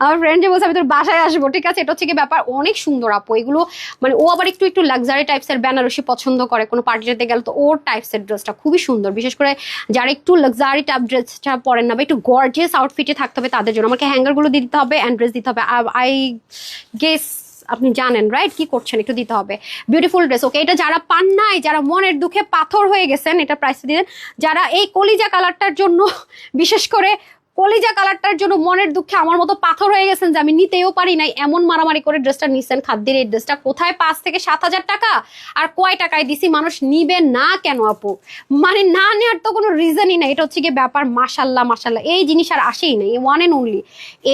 আমার ফ্রেন্ড যে বলছে আমি তোর বাসায় আসবো। ঠিক আছে এটা হচ্ছে কি ব্যাপার, অনেক সুন্দর আপু এগুলো, মানে ও আবার একটু লাক্সারি টাইপসের বেনারসি পছন্দ করে, কোনো পার্টিতে গেলে তো ওর টাইপসের ড্রেসটা খুবই সুন্দর, বিশেষ করে যারা একটু লাক্সারি টাইপ ড্রেসটা পরেন না বা একটু গর্জিয়াস আউটফিটে থাকতে হবে তাদের জন্য। আমাকে হ্যাঙ্গারগুলো দিতে হবে অ্যান্ড ড্রেস দিতে হবে, আই গেস আপনি জানেন রাইট কি করছেন, একটু দিতে হবে। Beautiful dress. ওকে এটা যারা পান নাই, যারা মনের দুঃখে পাথর হয়ে গেছেন, এটা প্রাইস দিলেন। যারা এই কলিজা কালারটার জন্য, বিশেষ করে কলিজা কালারটার জন্য মনের দুঃখে আমার মতো পাথর হয়ে গেছেন যে আমি নিতেও পারি নাই, এমন মারামারি করে ড্রেসটা নিচ্ছেন, খাদ্যের এই ড্রেসটা কোথায় 5,000 থেকে 7,000 টাকা, আর কয় টাকায় দিছি, মানুষ নিবে না কেন আপু? মানে না নেওয়ার তো কোনো রিজনই নাই। এটা হচ্ছে গিয়ে ব্যাপার, মাশাল্লাহ মাশাল্লাহ এই জিনিস আর আসেই নাই, ওয়ান এন্ড অনলি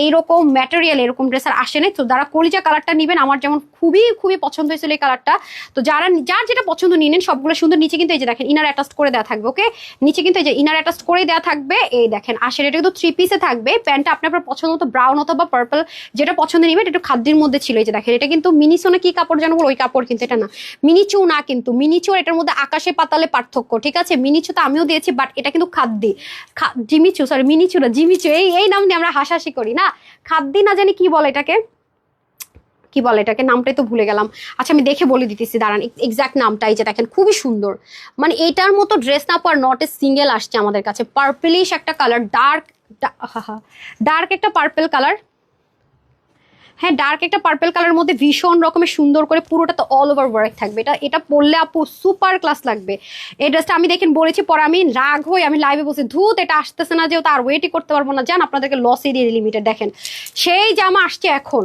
এইরকম ম্যাটেরিয়াল, এরকম ড্রেস আর আসে নাই। তো যারা কলিজা কালারটা নিবেন, আমার যেমন খুবই পছন্দ হয়েছিল এই কালারটা, তো যার যেটা পছন্দ নিয়ে নেন, সবগুলো সুন্দর। নিচে কিন্তু এই যে দেখেন ইনার অ্যাটাচ করে দেওয়া থাকবে। ওকে নিচে কিন্তু এই যে ইনার অ্যাটাচ করে দেওয়া থাকবে, এই দেখেন আসলে এটা কিন্তু 3 পিসে থাকবে। প্যান্টটা আপনার পছন্দ মতো ব্রাউন অথবা পার্পল যেটা পছন্দ নিবেন। এটা একটু খাদ্যের মধ্যে ছিল, এই যে দেখেন এটা কিন্তু মিনিসোনা কি কাপড় জানো বল, ওই কাপড় কিন্তু এটা না, মিনিচু না, কিন্তু মিনিচু এটার মধ্যে আকাশে পাতালে পার্থক্য। ঠিক আছে মিনিচু তো আমিও দিয়েছি, বাট এটা কিন্তু খাদ্যি, জিমিচু, সরি মিনিচু না জিমিচু, এই নাম দিয়ে আমরা হাসাহাসি করি না, খাদ্যি না জানি কি বলে এটাকে, কি বলে এটাকে, নামটাই তো ভুলে গেলাম। আচ্ছা আমি দেখে বলে দিতেছি দাঁড়ান এক্সাক্ট নামটাই, যে দেখেন খুবই সুন্দর, মানে এইটার মতো ড্রেস না পর নট এ সিঙ্গেল আসছে আমাদের কাছে। পার্পলিশ একটা কালার, ডার্ক একটা পার্পল কালার, হ্যাঁ ডার্ক একটা পার্পল কালারের মধ্যে ভীষণ রকমের সুন্দর করে পুরোটা তো অল ওভার ওয়ার্ক থাকবে। এটা পরলে আপু সুপার ক্লাস লাগবে। এই ড্রেসটা আমি দেখেন বলেছি, পরে আমি রাগ হয়ে আমি লাইভে বসে ধুত এটা আসতেছে না, যেহেতু আর ওয়েটই করতে পারবো না, জান আপনাদেরকে লসই দিয়ে লিমিটেড। দেখেন সেই জামা আসছে এখন,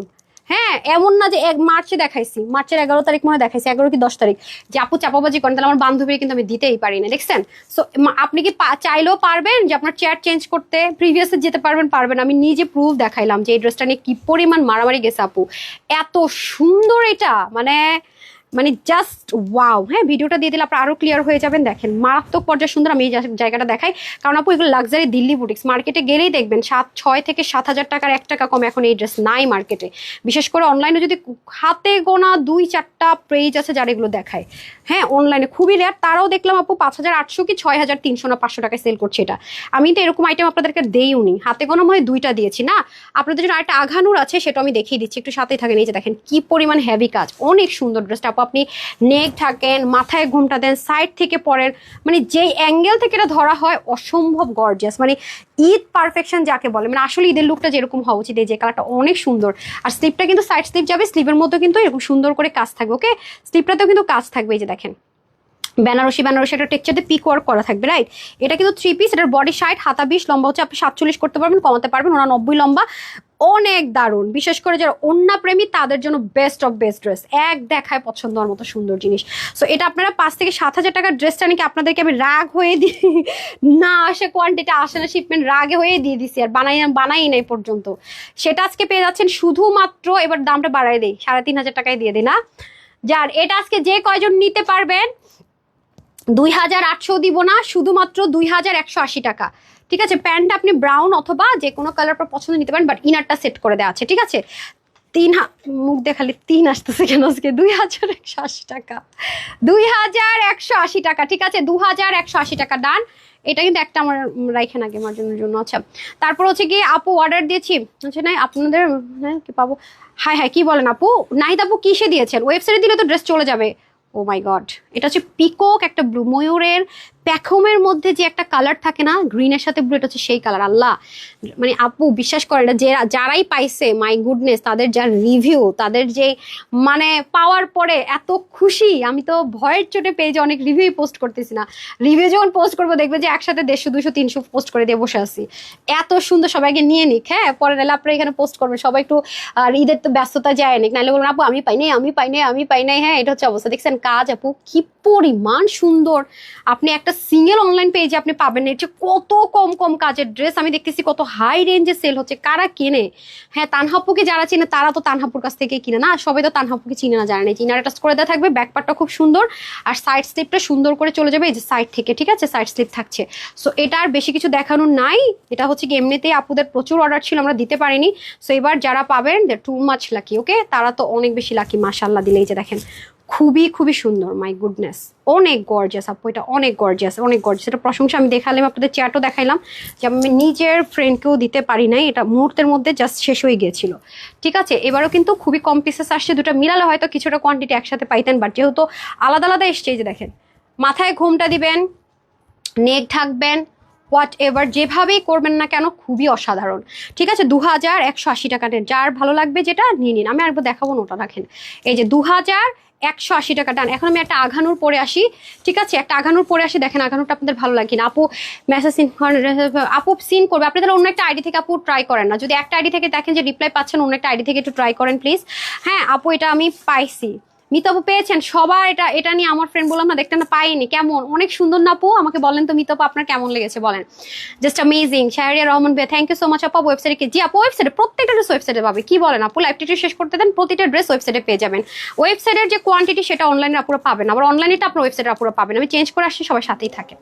হ্যাঁ, এমন না যে মার্চে দেখাইছি, মার্চের 11 তারিখ মনে হয় দেখাইছি, 11 কি 10 তারিখ, যে আপু চাপাবাজি করেন, তাহলে আমার বান্ধবীর কিন্তু আমি দিতেই পারি না, দেখছেন? সো আপনি কি চাইলেও পারবেন যে আপনার চেয়ার চেঞ্জ করতে, প্রিভিয়াসে যেতে পারবেন? পারবেন। আমি নিজে প্রুফ দেখাইলাম যে এই ড্রেসটা নিয়ে কি পরিমাণ মারামারি গেছে আপু, এত সুন্দর এটা, মানে মানে জাস্ট ওয়াও। হ্যাঁ, ভিডিওটা দিয়ে দিলে আপনারা আরো ক্লিয়ার হয়ে যাবেন। দেখেন মারাত্মক পর্যায়ে সুন্দর। আমি এই জায়গাটা দেখাই, কারণ আপু এগুলো লাক্সারি দিল্লি বুটিক্স, মার্কেটে গেলেই দেখবেন 6 থেকে 7 হাজার টাকার 1 টাকা কম এখন এই ড্রেস নাই মার্কেটে। বিশেষ করে অনলাইনে যদি হাতে গোনা 2-4টা পেজ আছে যারা এগুলো দেখায়, হ্যাঁ অনলাইনে খুবই রেয়ার, তারাও দেখলাম আপু 5,800 কি 6,300 না 500 টাকায় সেল করছে এটা। আমি তো এরকম আইটেম আপনাদেরকে দেইও নি, হাতে গোনা মনে হয় 2টা দিয়েছি না। আপনাদের জন্য আরেকটা আঘানুর আছে, সেটা আমি দেখিয়ে দিচ্ছি, একটু সাথেই থাকেন। এই যে দেখেন কি পরিমাণ হেভি কাজ, অনেক সুন্দর ড্রেসটা আপু। আপনি নেক ঢাকেন, মাথায় ঘোমটা দেন, সাইড থেকে পরেন, মানে যেই অ্যাঙ্গেল থেকে এটা ধরা হয় অসম্ভব গর্জিয়াস, মানে ঈদ পারফেকশন যাকে বলে, মানে আসলে ঈদের লুকটা যেরকম হওয়া উচিত। এই যে কালারটা অনেক সুন্দর, আর স্লিপটা কিন্তু সাইড স্লিপ যাবে, স্লিপের মধ্যে কিন্তু এরকম সুন্দর করে কাজ থাকবে। ওকে, স্লিপটাতেও কিন্তু কাজ থাকবে। এই যে দেখেন বেনারসি একটা টেক্সচারে পিক ওয়ার্ক করা থাকবে, রাইট? এটা কিন্তু 3 পিস, এটার বডি 60, হাতা 20, লম্বা হচ্ছে আপনি 47 করতে পারবেন, কমাতে পারবেন, ওনা 90 লম্বা। অনেক দারুণ, বিশেষ করে যারা ওন্না প্রেমী তাদের জন্য বেস্ট অফ বেস্ট ড্রেস, এক দেখায় পছন্দ হওয়ার মতো সুন্দর জিনিস। সো এটা আপনারা 5 থেকে 7 হাজার টাকার ড্রেসটা নাকি আপনাদেরকে আমি রাগ হয়ে দিই, না আসে কোয়ান্টিটি, আসে না শিপমেন্ট, রাগে হয়ে দিয়ে দিছি, আর বানাই নাই পর্যন্ত। সেটা আজকে পেয়ে যাচ্ছেন শুধুমাত্র, এবার দামটা বাড়াই দেই, 3,500 টাকায় দিয়ে দিই না যার। এটা আজকে যে কয়জন নিতে পারবেন 2,800 দিব না, শুধুমাত্র 2,180 টাকা। ঠিক আছে, প্যান্টটা আপনি ব্রাউন অথবা যে কোনো কালার পর পছন্দ নিতে পারেন, বাট ইনারটা সেট করে দেওয়া আছে। ঠিক আছে, মুখ দেখালে 3 আসতেছে কেন আজকে? 2,180 টাকা, 2,180 টাকা। ঠিক আছে, 2,180 টাকা ডান। এটা কিন্তু একটা আমার রাইখেন আগে মার্জনের জন্য। আচ্ছা, তারপর হচ্ছে কি আপু অর্ডার দিয়েছি, আচ্ছা নাই আপনাদের, হ্যাঁ কি পাবো? হাই হাই, কি বলেন আপু? নাহিদ আপু কিসে দিয়েছেন? ওয়েবসাইটে দিলে তো ড্রেস চলে যাবে। ও মাই গড, এটা হচ্ছে পিকক একটা ব্লু, ময়ূরের প্যাখমের মধ্যে যে একটা কালার থাকে না, গ্রিনের সাথে ব্লু, এটা হচ্ছে সেই কালার। আল্লাহ, মানে আপু বিশ্বাস করেন, এটা যারাই পাইছে, মাই গুডনেস, তাদের যার রিভিউ, তাদের যে মানে পাওয়ার পরে এত খুশি। আমি তো ভয়ের চোটে পেজে অনেক রিভিউ পোস্ট করতেছি না, রিভিউ যখন পোস্ট করবো দেখবে যে একসাথে 150, 200, 300 পোস্ট করে দিয়ে বসে আছি। এত সুন্দর, সবাইকে নিয়ে নিক। হ্যাঁ, পরে নাহলে আপনারা এখানে পোস্ট করবেন সবাই একটু, আর ঈদের তো ব্যস্ততা যায় নিক, নাহলে বলবেন আপু আমি পাই নাই, আমি পাই নাই, আমি পাই নাই। হ্যাঁ, এটা হচ্ছে অবস্থা। দেখছেন কাজ আপু কি পরিমাণ সুন্দর, আপনি একটা সিঙ্গেল অনলাইন পেজে আপনি পাবেন না। এটা কত কম কম কাজের ড্রেস, আমি দেখতেছি কত হাই রেঞ্জে সেল হচ্ছে। কারা কেনে? হ্যাঁ, তানহাপুকে যারা চেনে তারা তো তানহাপুর কাছ থেকে কিনে না, সবাই তো তানহাপুকে চিনে না, জানে না। চিনার টাচ করে দেওয়া থাকবে, ব্যাকপার্টটা খুব সুন্দর, আর সাইড স্লিপটা সুন্দর করে চলে যাবে এই যে সাইড থেকে। ঠিক আছে, সাইড স্লিপ থাকছে। সো এটা আর বেশি কিছু দেখানোর নাই। এটা হচ্ছে কি এমনিতেই আপুদের প্রচুর অর্ডার ছিল, আমরা দিতে পারিনি। সো এবার যারা পাবেন টু মাচ লাকি। ওকে, তারা তো অনেক বেশি লাকি, মাশাআল্লাহ দিলে। এই যে দেখেন খুবই খুবই সুন্দর, মাই গুডনেস, অনেক গর্জিয়াস আপু, এটা অনেক গর্জিয়াস, অনেক গর্জিয়াস। এটা প্রশংসা। আমি দেখালাম আপনাদের, চেয়ারটাও দেখাইলাম, যে আমি নিজের ফ্রেন্ডকেও দিতে পারি নাই, এটা মুহূর্তের মধ্যে জাস্ট শেষ হয়ে গিয়েছিল। ঠিক আছে, এবারও কিন্তু খুবই কম পিসেস আসছে, দুটো মিলালে হয়তো কিছুটা কোয়ান্টিটি একসাথে পাইতেন, বাট যেহেতু আলাদা আলাদা এসছে। এই যে দেখেন মাথায় ঘোমটা দিবেন, নেক ঢাকবেন, হোয়াট এভার যেভাবেই করবেন না কেন, খুবই অসাধারণ। ঠিক আছে, 2,180 টাকা নেন, যার ভালো লাগবে যেটা নিয়ে নিন। আমি আরেকবার দেখাবো, নোটা রাখেন। এই যে 2,180 টাকা ডান। এখন আমি একটা আঘানুর পরে আসি। ঠিক আছে, একটা আঘানুর পরে আসি, দেখেন আঘানুরটা আপনাদের ভালো লাগে কিনা। আপু মেসেজ সিন, আপু সিন করবে, আপনি তাহলে অন্য একটা আইডি থেকে আপু ট্রাই করেন না। যদি একটা আইডি থেকে দেখেন যে রিপ্লাই পাচ্ছেন, অন্য একটা আইডি থেকে একটু ট্রাই করেন প্লিজ। হ্যাঁ আপু, এটা আমি পাইছি। মিতাপু পেয়েছেন? সবার এটা নিয়ে আমার ফ্রেন্ড বললাম না, দেখতে না পাইনি, কেমন অনেক সুন্দর না আপু? আমাকে বলেন তো মিতাপু আপনার কেমন লেগেছে বলেন। Just amazing. শাহরিয়া রহমান ভাই, থ্যাংক ইউ সো মাচ আপু। ওয়েবসাইটে জি আপু, ওয়েবসাইটে প্রত্যেকটা ড্রেস ওয়েবসাইটে পাবে। কি বলেন আপু, লাইভ টিটি শেষ করতে দেন, প্রতিটা ড্রেস ওয়েবসাইটে পেয়ে যাবেন। ওয়েবসাইটের যে কোয়ান্টিটি সেটা অনলাইনে আপুরা পাবেন, আবার অনলাইনেটা আপনার ওয়েবসাইটে আপুরা পাবেন। আমি চেঞ্জ করে আসছি, সবাই সাথেই থাকে।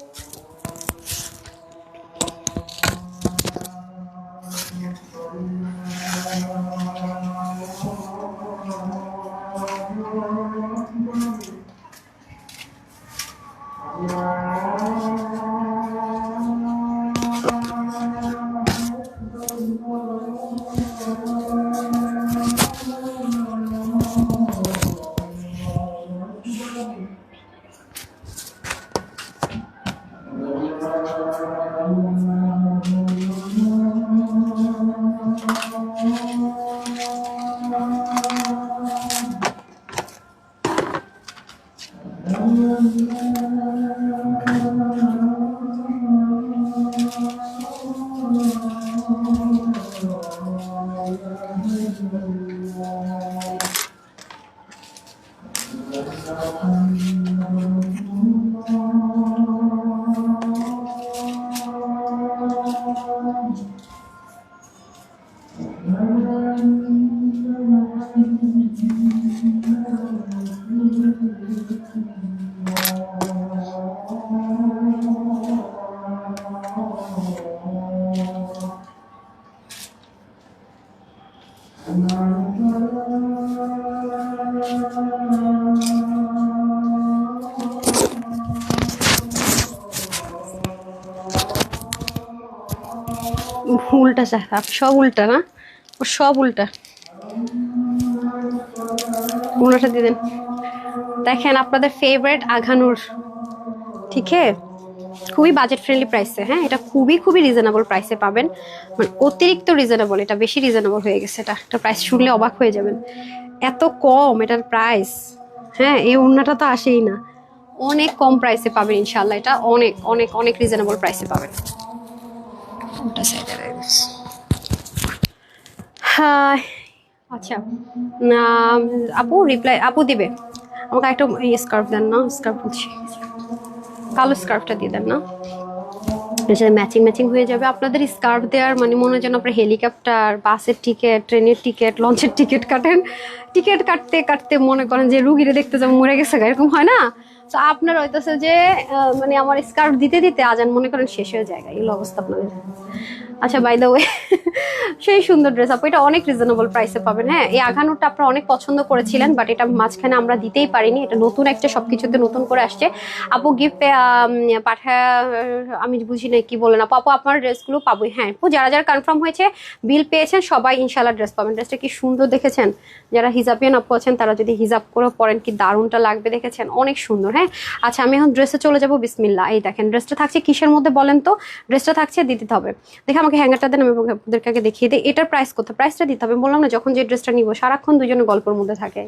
উল্টা চাপ, সব উল্টা না, ও সব উল্টা। ওনাটা দিয়ে দেন। দেখেন আপনাদের ফেভারিট আঘানুর, ঠিক আছে, খুবই বাজেট ফ্রেন্ডলি প্রাইসে। হ্যাঁ, এটা খুবই খুবই রিজনেবল প্রাইসে পাবেন, মানে অতিরিক্ত রিজনেবল, এটা বেশি রিজনেবল হয়ে গেছে। এটা প্রাইস শুনলে অবাক হয়ে যাবেন, এত কম এটার প্রাইস। হ্যাঁ, এই ওড়নাটা তো আসেই না, অনেক কম প্রাইসে পাবেন ইনশাল্লাহ। এটা অনেক অনেক অনেক রিজনেবল প্রাইসে পাবেন। হ্যাঁ, আচ্ছা, আপু রিপ্লাই আপু দিবে আমাকে একটা স্কার্ফ দেন না, স্কার্ফ বলছি, কালো স্কার্ফটা দিয়ে দেন না, ম্যাচিং ম্যাচিং হয়ে যাবে। আপনাদের স্কার্ফ দেওয়ার মানে মনে হয় যেন আপনার হেলিকপ্টার, বাসের টিকিট, ট্রেনের টিকিট, লঞ্চের টিকিট কাটেন, টিকিট কাটতে কাটতে মনে করেন যে রুগীরে দেখতে যাবো মরে গেছে, এরকম হয় না? তো আপনার হইতেছে যে মানে আমার স্কার্ফ দিতে দিতে আজান মনে করেন শেষ হয়ে যায়, এই অবস্থা আপনাদের। আচ্ছা, বাই দ্য ওয়ে, সেই সুন্দর ড্রেস আপু, এটা অনেক রিজনেবল প্রাইসে পাবেন। হ্যাঁ, এই আঘানুরটা আপনারা অনেক পছন্দ করেছিলেন, বাট এটা মাঝখানে আমরা দিতেই পারিনি, এটা নতুন একটা সবকিছুতে নতুন করে আসছে। আপু গিফট পাঠায়, আমি বুঝি না কি বলেন আপু। আপু আপনার ড্রেসগুলো পাবোই। হ্যাঁ আপু, যারা যারা কনফার্ম হয়েছে, বিল পেয়েছেন, সবাই ইনশাল্লাহ ড্রেস পাবেন। ড্রেসটা কি সুন্দর দেখেছেন? যারা হিজাবিয়ান আপু আছেন তারা যদি হিজাব করে পরেন কি দারুণটা লাগবে, দেখেছেন? অনেক সুন্দর। হ্যাঁ, আচ্ছা আমি এখন ড্রেসে চলে যাবো। বিসমিল্লাহ। এই দেখেন ড্রেসটা থাকছে কিসের মধ্যে বলেন তো? ড্রেসটা থাকছে, দিতে হবে, দেখে আমাকে হ্যাঙ্গারটা দেন, আমি আপনাদেরকে আগে দেখিয়ে দিই। এটার প্রাইস কত? প্রাইসটা দিতে হবে, বললাম না যখন যে ড্রেসটা নিব সারাক্ষণ দুজনে গল্পের মধ্যে থাকে।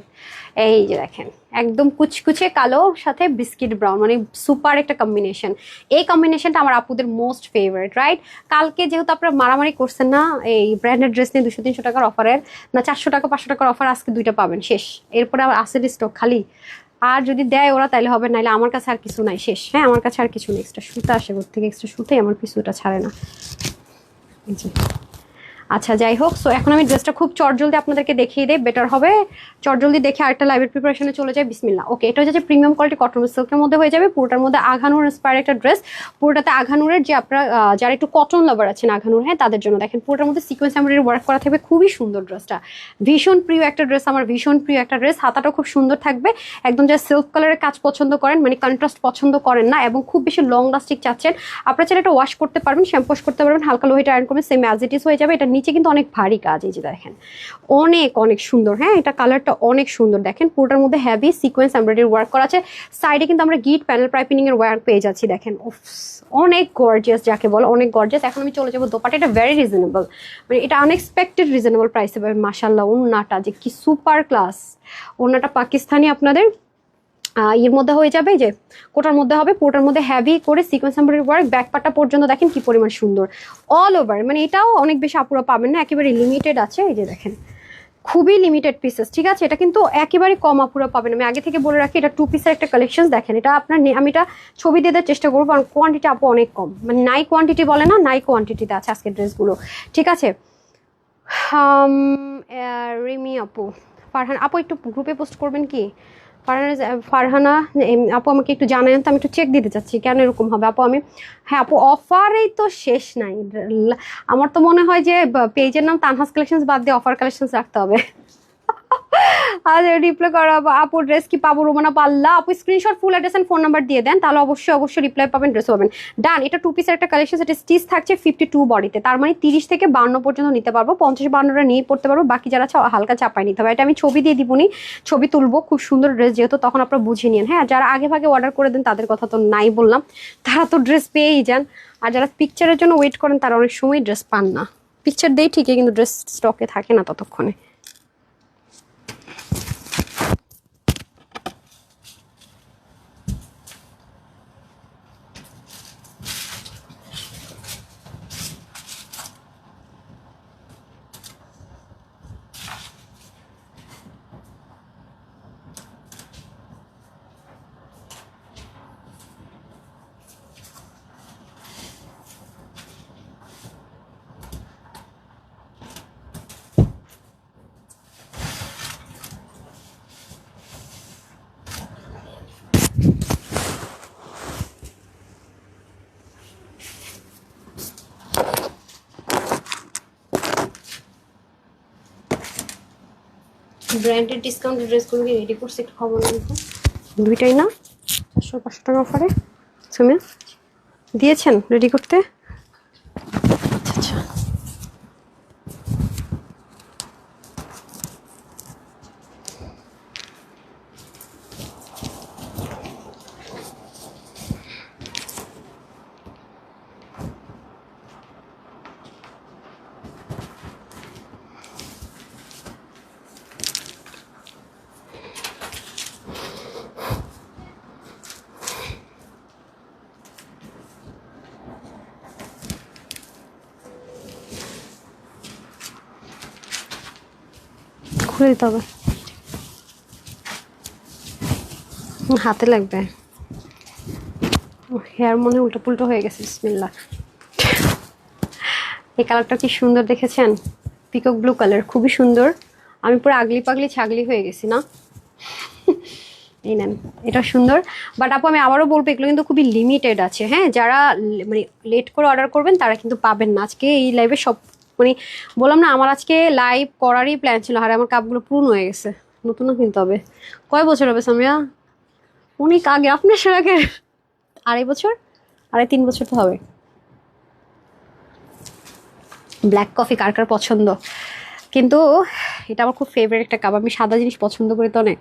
এই যে দেখেন, একদম কুচকুচে কালোর সাথে বিস্কিট ব্রাউন, মানে সুপার একটা কম্বিনেশন। এই কম্বিনেশনটা আমার আপুদের মোস্ট ফেভারিট, রাইট? কালকে যেহেতু আপনারা মারামারি করছেন না এই ব্র্যান্ডেড ড্রেস নিয়ে, 200-300 টাকার অফারের, না 400 টাকা 500 টাকার অফার, আজকে দুইটা পাবেন, শেষ। এরপরে আবার আসের স্টক খালি, আর যদি দেয় ওরা তাইলে হবে, নাইলে আমার কাছে আর কিছু নাই, শেষ। হ্যাঁ, আমার কাছে আর কিছু নেই। এক্সট্রা সুতা আসে ওর থেকে, এক্সট্রা সুতাই আমার পিছুটা ছাড়ে না। আচ্ছা যাই হোক, সো এখন আমি ড্রেসটা খুব চটজলদি আপনাদেরকে দেখিয়ে দিই, বেটার হবে। চটজলদি দেখে আরেকটা লাইভের প্রিপারেশনে চলে যায়। বিসমিল্লাহ। ওকে, এটা হচ্ছে প্রিমিয়াম কোয়ালিটি কটন সিল্কের মধ্যে হয়ে যাবে, পুরোটার মধ্যে আঘানুর ইন্সপায়ার একটা ড্রেস। পুরোটাতে আঘানুরের যে আপনারা যারা একটু কটন লাভার আছেন আঘানুর, হ্যাঁ তাদের জন্য দেখেন পুরোটার মধ্যে সিকোয়েন্স এমব্রয়ডারি ওয়ার্ক করা থাকবে, খুবই সুন্দর ড্রেসটা। ভীষণ প্রিয় একটা ড্রেস আমার, ভীষণ প্রিয় একটা ড্রেস। হাতাটা খুব সুন্দর থাকবে, একদম যা সিল্ক কালারের কাজ পছন্দ করেন, মানে কন্ট্রাস্ট পছন্দ করেন না, এবং খুব বেশি লং লাস্টিং চাচ্ছেন, আপনারা চাইলে এটা ওয়াশ করতে পারবেন, শ্যাম্পু ওয়াশ করতে পারবেন, হালকা লোহিটা আয়রন করবেন, সেম অ্যাজ ইট ইজ হয়ে যাবে। এটা নিচে কিন্তু অনেক ভারী কাজ, এই যে দেখেন, অনেক অনেক সুন্দর। হ্যাঁ, এটা কালারটা অনেক সুন্দর, দেখেন পুরোটার মধ্যে হেভি সিকোয়েন্স এমব্রয়ডারি ওয়ার্ক করা আছে। সাইডে কিন্তু আমরা গিট প্যানেল পাইপিং এর ওয়ার্ক পেয়ে যাচ্ছি, দেখেন অনেক গর্জিয়াস, যাকে বলে অনেক গর্জিয়াস। এখন আমি চলে যাবো দোপাটা, এটা ভেরি রিজনেবল, মানে এটা আনএক্সপেক্টেড রিজনেবল প্রাইসে পাবেন। মাশাআল্লাহ, ওন্নাটা যে কি সুপার ক্লাস, ওন্নাটা পাকিস্তানি আপনাদের এর মধ্যে হয়ে যাবে, যে কোটার মধ্যে হবে, পুরোটার মধ্যে হেভি করে সিকোয়েন্স এমব্রয়ডারি ওয়ার্ক, ব্যাকপার্টটা পর্যন্ত দেখেন কি পরিমাণ সুন্দর, অল ওভার। মানে এটাও অনেক বেশি আপুরা পাবেন না, একেবারে লিমিটেড আছে, এই যে দেখেন খুবই লিমিটেড পিসেস, ঠিক আছে? এটা কিন্তু একেবারে কম আপুরা পাবেন। আমি আগে থেকে বলে রাখি, এটা 2 পিসের একটা কালেকশন। দেখেন এটা আপনার, আমি এটা ছবি দিয়ে দেওয়ার চেষ্টা করবো, কারণ কোয়ান্টিটি আপু অনেক কম, মানে নাই কোয়ান্টিটি বলে না, নাই কোয়ান্টিটিতে আছে আজকের ড্রেসগুলো, ঠিক আছে? রিমি আপু, ফারহান আপু একটু গ্রুপে পোস্ট করবেন কি? ফারহানা আপু আমাকে একটু জানান তো, আমি একটু চেক দিতে চাচ্ছি কেন এরকম হবে আপু। আমি, হ্যাঁ আপু, অফারেই তো শেষ নাই। আমার তো মনে হয় যে পেজের নাম তানহাস কালেকশনস বাদ দিয়ে অফার কালেকশনস রাখতে হবে। আর রিপ্লাই করা, আপু ড্রেস কি পাবো? রোমানা পাল্লা আপু screenshot full address and phone number দিয়ে দেন, তাহলে অবশ্যই অবশ্যই রিপ্লাই পাবেন, ড্রেস পাবেন। ডান। এটা 2 পিসের একটা কালেকশন, এটা স্টিচ থাকছে 52 বডিতে, তার মানে 30 থেকে 52 পর্যন্ত নিতে পারবো, 50-52টা নিয়ে পড়তে পারবো, বাকি যারা হালকা চাপাই নিতে হবে। এটা আমি ছবি দিয়ে দিবনি, ছবি তুলবো, খুব সুন্দর ড্রেস যেহেতু, তখন আপনারা বুঝে নিন। হ্যাঁ, যারা আগে ভাগে অর্ডার করে দেন তাদের কথা তো নাই বললাম, তারা তো ড্রেস পেয়েই যান, আর যারা পিকচারের জন্য ওয়েট করেন তারা অনেক সময় ড্রেস পান না। পিকচার দেই ঠিকই, কিন্তু ড্রেস স্টকে থাকে না ততক্ষণে। ব্র্যান্ডেড ডিসকাউন্টের ড্রেসগুলো কি রেডি করছে একটু খবর নেন তো। দুইটাই না 400-500 টাকা অফারে সুমিয়া দিয়েছেন রেডি করতে। আচ্ছা আচ্ছা খুলে দিতে হবে, হাতে লাগবে। হেয়ার মনে উল্টো পুল্টো হয়ে গেছে, বিসমিল্লাহ। এই কালারটা কি সুন্দর দেখেছেন, পিকক ব্লু কালার, খুবই সুন্দর। আমি পুরো আগলি পাগলি ছাগলি হয়ে গেছি না। এই নেন, এটা সুন্দর। বাট আপু আমি আবারও বলবো এগুলো কিন্তু খুবই লিমিটেড আছে, হ্যাঁ। যারা মানে লেট করে অর্ডার করবেন তারা কিন্তু পাবেন না। আজকে এই লাইভে সব মানে বললাম না, আমার আজকে লাইভ করারই প্ল্যান ছিল, আর আমার কাপগুলো পূর্ণ হয়ে গেছে। নতুনও কিনতে হবে। কয় বছর হবে সামিয়া? অনেক আগে, আপনার সাথে আগে 2.5 বছর, 2.5-3 বছর তো হবে। ব্ল্যাক কফি কার কার পছন্দ, কিন্তু এটা আমার খুব ফেভারিট একটা কাপ। আমি সাদা জিনিস পছন্দ করি তো অনেক।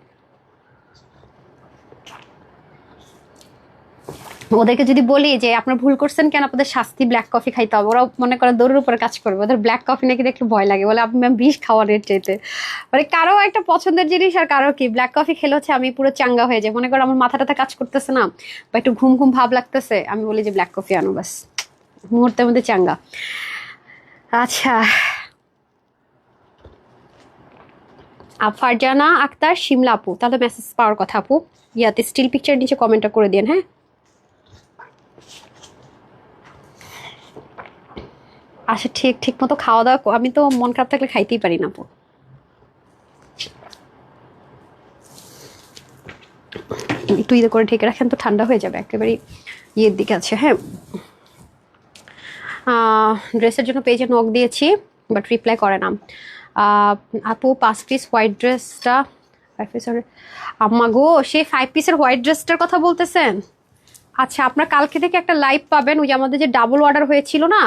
ওদেরকে যদি বলি যে আপনারা ভুল করছেন কেন, আপনাদের শাস্তি ব্ল্যাক কফি খাইতে হবে, ওরাও মনে করে দৌড়ের উপরে কাজ করবে। ওদের ব্ল্যাক কফি নাকি দেখলে ভয় লাগে, বলে আপনি বিষ খাওয়ানোর চাইতে। মানে কারো একটা পছন্দের জিনিস, আর কারো কি ব্ল্যাক কফি খেলে হচ্ছে আমি পুরো চাঙ্গা হয়ে যাই। মনে করো আমার মাথাটাতে কাজ করতেছে না, বা একটু ঘুম ঘুম ভাব লাগতেছে, আমি বলি যে ব্ল্যাক কফি আনো, বাস মুহূর্তের মধ্যে চাঙ্গা। আচ্ছা, ফারজানা আক্তার শিমলা আপু, তাহলে মেসেজ পাওয়ার কথা আপু। ইয়াতে স্টিল পিকচার নিচে কমেন্টটা করে দিন, হ্যাঁ। আচ্ছা, ঠিক মতো খাওয়া দাওয়া, আমি তো মন খারাপ থাকলে খাইতেই পারি না আপু। একটু ইয়ে করে ঢেকে রাখেন তো ঠান্ডা হয়ে যাবে, একেবারে ইয়ের দিকে আছে, হ্যাঁ। ড্রেসের জন্য পেজে নক দিয়েছি, বাট রিপ্লাই করে না। আপু 5 পিস হোয়াইট ড্রেসটা, 5 পিস, আম্মা গো, সেই 5 পিসের হোয়াইট ড্রেসটার কথা বলতেছেন? আচ্ছা, আপনার কালকে থেকে একটা লাইভ পাবেন, ওই যে আমাদের যে ডাবল অর্ডার হয়েছিল না,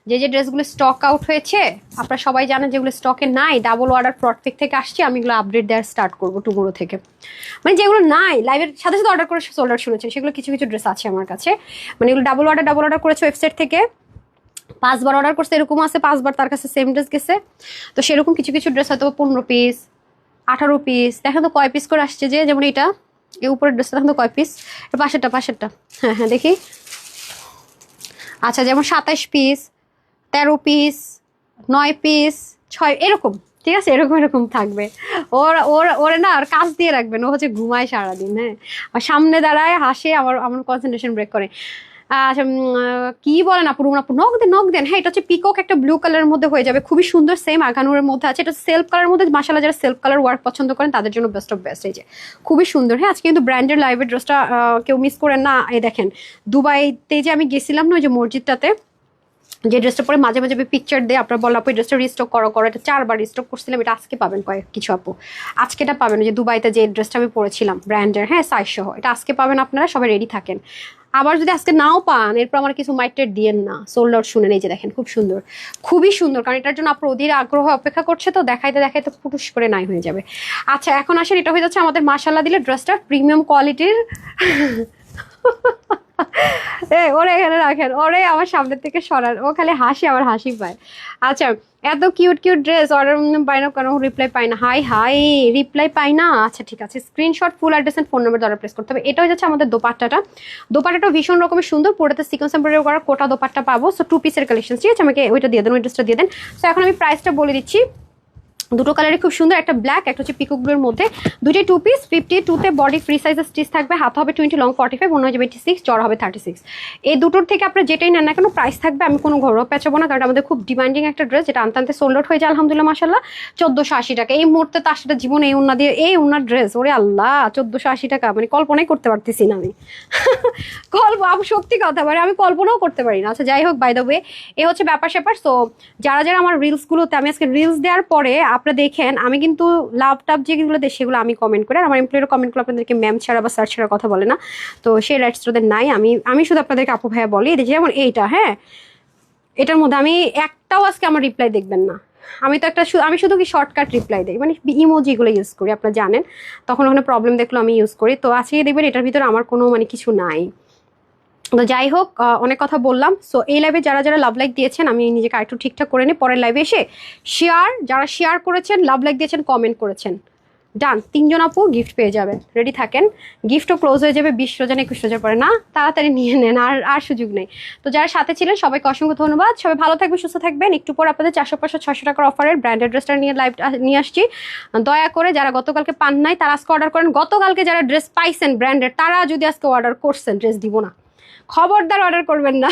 যে ড্রেসগুলো স্টক আউট হয়েছে, আপনারা সবাই জানেন যেগুলো স্টকে নাই, ডাবল অর্ডার প্রটফিক থেকে আসছে, আমি এগুলো আপডেট দেওয়ার স্টার্ট করবো টুমোরো থেকে। মানে যেগুলো নাই, লাইভের সাথে সাথে অর্ডার করে সোল্ড আউট শুনেছেন, সেগুলো কিছু কিছু ড্রেস আছে আমার কাছে। মানে এগুলো ডাবল অর্ডার করেছে ওয়েবসাইট থেকে, 5 বার অর্ডার করছে, এরকম আছে 5 বার তার কাছে সেম ড্রেস গেছে। তো সেরকম কিছু কিছু ড্রেস হয়তো 15 পিস, 18 পিস, দেখেন তো কয় পিস করে আসছে। যেমন এটা, এই উপরের ড্রেসটা দেখেন তো কয় পিস, পাশেরটা, হ্যাঁ দেখি। আচ্ছা, যেমন 27 পিস, 13 পিস, 9 পিস, 6, এরকম, ঠিক আছে, এরকম থাকবে। ওরা না, আর কাজ দিয়ে রাখবেন, ও হচ্ছে ঘুমায় সারাদিন, হ্যাঁ, আর সামনে দাঁড়ায় হাসে, আমার কনসেন্ট্রেশন ব্রেক করে। আচ্ছা, কি বলেন আপু, আপু নক দেন। হ্যাঁ, এটা হচ্ছে পিকক একটা ব্লু কালারের মধ্যে হয়ে যাবে, খুবই সুন্দর, সেম আগানুরের মধ্যে আছে। এটা সেলফ কালারের মধ্যে, মাশাআল্লাহ, যারা সেলফ কালার ওয়ার্ক পছন্দ করেন তাদের জন্য বেস্ট অফ বেস্ট। এই যে খুবই সুন্দর, হ্যাঁ। আজকে কিন্তু ব্র্যান্ডের লাইভের ড্রেসটা কেউ মিস করেন না। এই দেখেন, দুবাইতে যে আমি গেছিলাম না, ওই যে মসজিদটাতে, যে ড্রেসটা পরে মাঝে মাঝে পিকচার দেয়, আপনার বলা আপু এই ড্রেসটা রিস্টক করো, এটা 4 বার রিস্টক করছিলাম, এটা আজকে পাবেন কিছু আপু, আজকে এটা পাবেন। যে দুবাইতে যে ড্রেসটা আমি পরেছিলাম ব্র্যান্ডের, হ্যাঁ, সাইজ সহ, এটা আজকে পাবেন। আপনারা সবাই রেডি থাকেন। আবার যদি আজকে নাও পান, এরপর আমার কিছু মাইটের দিয়েন না, সোল্ড আউট শুনেন। এই যে দেখেন, খুব সুন্দর, খুবই সুন্দর, কারণ এটার জন্য আপনার অধীর আগ্রহ অপেক্ষা করছে, তো দেখাইতে ফুটুস করে নাই হয়ে যাবে। আচ্ছা, এখন আসেন, এটা হয়ে যাচ্ছে আমাদের মাশাআল্লাহ দিলে ড্রেসটা প্রিমিয়াম কোয়ালিটির। ওরে এখানে রাখেন, ওরে আমার সামনের থেকে সরান, ও খালি হাসি, আমার হাসি পায়। আচ্ছা, এত কিউট ড্রেস অর্ডার পাই না কেন, রিপ্লাই পাই না, হাই রিপ্লাই পাই না। আচ্ছা ঠিক আছে, screenshot, full address and phone number দ্বারা প্রেস করতে হবে। এটা হয়ে যাচ্ছে আমাদের দোপাট্টাটা ভীষণ রকমের সুন্দর, পুরোতে সিকোয়েন্স এমব্রয়ডারি করা কোটা দোপাট্টা পাবো। সো 2 পিসের কালেকশন, ঠিক আছে, আমাকে ওইটা দিয়ে দেন, ওই ড্রেসটা দিয়ে দেন। সো এখন আমি প্রাইসটা বলে দিচ্ছি। দুটো কালারই খুব সুন্দর, একটা ব্ল্যাক, একটা হচ্ছে পিকক ব্লুর মধ্যে, দুটোই 2 পিস। 52-তে বডি ফ্রি সাইজের স্টিচ থাকবে, হাত হবে 20, লং 45, অন্য হয়ে যাবে 86, চড় হবে 36। এই দুটোর থেকে আপনারা যেটাই নেন না কেন প্রাইস থাকবে, আমি কোনো ঘরোয়া পেঁচাবো না, কারণ আমাদের খুব ডিমান্ডিং একটা ড্রেস, যেটা আনতে সোল্ড আউট হয়ে যায় আলহামদুলিল্লাহ মাশাআল্লাহ। 1480 টাকা এই মুহূর্তে, তার সাথে জীবন এই উন্না দিয়ে, এই উন্নার ড্রেস, ওরে আল্লাহ, 1480 টাকা, মানে কল্পনাই করতে পারতেছি না আমি। সত্যি কথা, মানে আমি কল্পনাও করতে পারি না। আচ্ছা যাই হোক, বাই দ্য ওয়ে, এ হচ্ছে ব্যাপার স্যাপার। সো যারা আমার রিলসগুলোতে, আমি আজকে রিলস দেওয়ার পরে আপনারা দেখেন আমি কিন্তু লাভ টাভ যেগুলো দেয় সেগুলো আমি কমেন্ট করি, আর আমার এমপ্লয়ের কমেন্টগুলো আপনাদেরকে ম্যাম ছাড়া বা স্যার ছাড়া কথা বলে না, তো সেই রাইটস ওদের নাই। আমি শুধু আপনাদেরকে আপু ভাইয়া বলি, এই যে যেমন এইটা, হ্যাঁ এটার মধ্যে আমি একটাও আজকে আমার রিপ্লাই দেখবেন না। আমি তো একটা আমি শুধু কি শর্টকাট রিপ্লাই দিই, মানে ইমোজিগুলো ইউজ করি, আপনারা জানেন, তখন ওখানে প্রবলেম দেখলো আমি ইউজ করি। তো আজকে দেখবেন এটার ভিতরে আমার কোনো মানে কিছু নাই। তো যাই হোক, অনেক কথা বললাম। সো এই লাইভে যারা যারা লাভ লাইক দিয়েছেন আমি নিজেকে আরেকটু ঠিকঠাক করে নিই, পরের লাইভে এসে যারা শেয়ার করেছেন, লাভ লাইক দিয়েছেন, কমেন্ট করেছেন, ডান, 3জন আপু গিফট পেয়ে যাবেন। রেডি থাকেন, গিফটও ক্লোজ হয়ে যাবে 20 রোজা 21 রোজার পরে, না তাড়াতাড়ি নিয়ে নেন, আর আর সুযোগ নেই। তো যারা সাথে ছিলেন সবাইকে অসংখ্য ধন্যবাদ। সবাই ভালো থাকবেন, সুস্থ থাকবেন। একটু পর আপনাদের 400 500 600 টাকার অফারের ব্র্যান্ডেড ড্রেসটা নিয়ে লাইভ নিয়ে আসছি। দয়া করে যারা গতকালকে পান নাই তারা আজকে অর্ডার করেন। গতকালকে যারা ড্রেস পাইছেন ব্র্যান্ডেড, তারা যদি আজকে অর্ডার করছেন, ড্রেস দিব না, খবরদার অর্ডার করবেন না।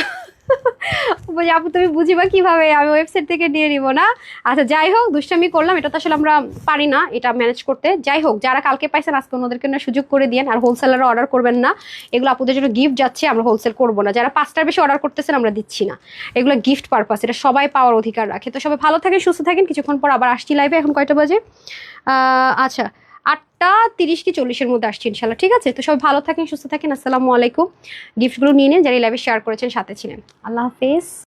বলি আপু তুমি বুঝিবা কিভাবে, আমি ওয়েবসাইট থেকে নিয়ে নিব না। আচ্ছা যাই হোক, দুষ্টামি করলাম, এটা তো আসলে আমরা পারি না এটা ম্যানেজ করতে। যাই হোক, যারা কালকে পাইছেন আজকে অন্যদেরকে না সুযোগ করে দিয়েন, আর হোলসেলাররা অর্ডার করবেন না, এগুলো আপুদের জন্য গিফট যাচ্ছে, আমরা হোলসেল করবো না। যারা 5টার বেশি অর্ডার করতেছেন আমরা দিচ্ছি না, এগুলো গিফট পারপাস, এটা সবাই পাওয়ার অধিকার রাখে। তো সবাই ভালো থাকেন, সুস্থ থাকেন। কিছুক্ষণ পর আবার আসছি লাইভে। এখন কয়টা বাজে? আচ্ছা 8:30 কি 40-এর মধ্যে আসছি ইনশাল্লাহ, ঠিক আছে? তো সবাই ভালো থাকেন, সুস্থ থাকেন। আসসালামু আলাইকুম। গিফটগুলো নিয়ে নিন যারা এই লাইভে শেয়ার করেছেন, সাথে ছিলেন। আল্লাহ হাফেজ।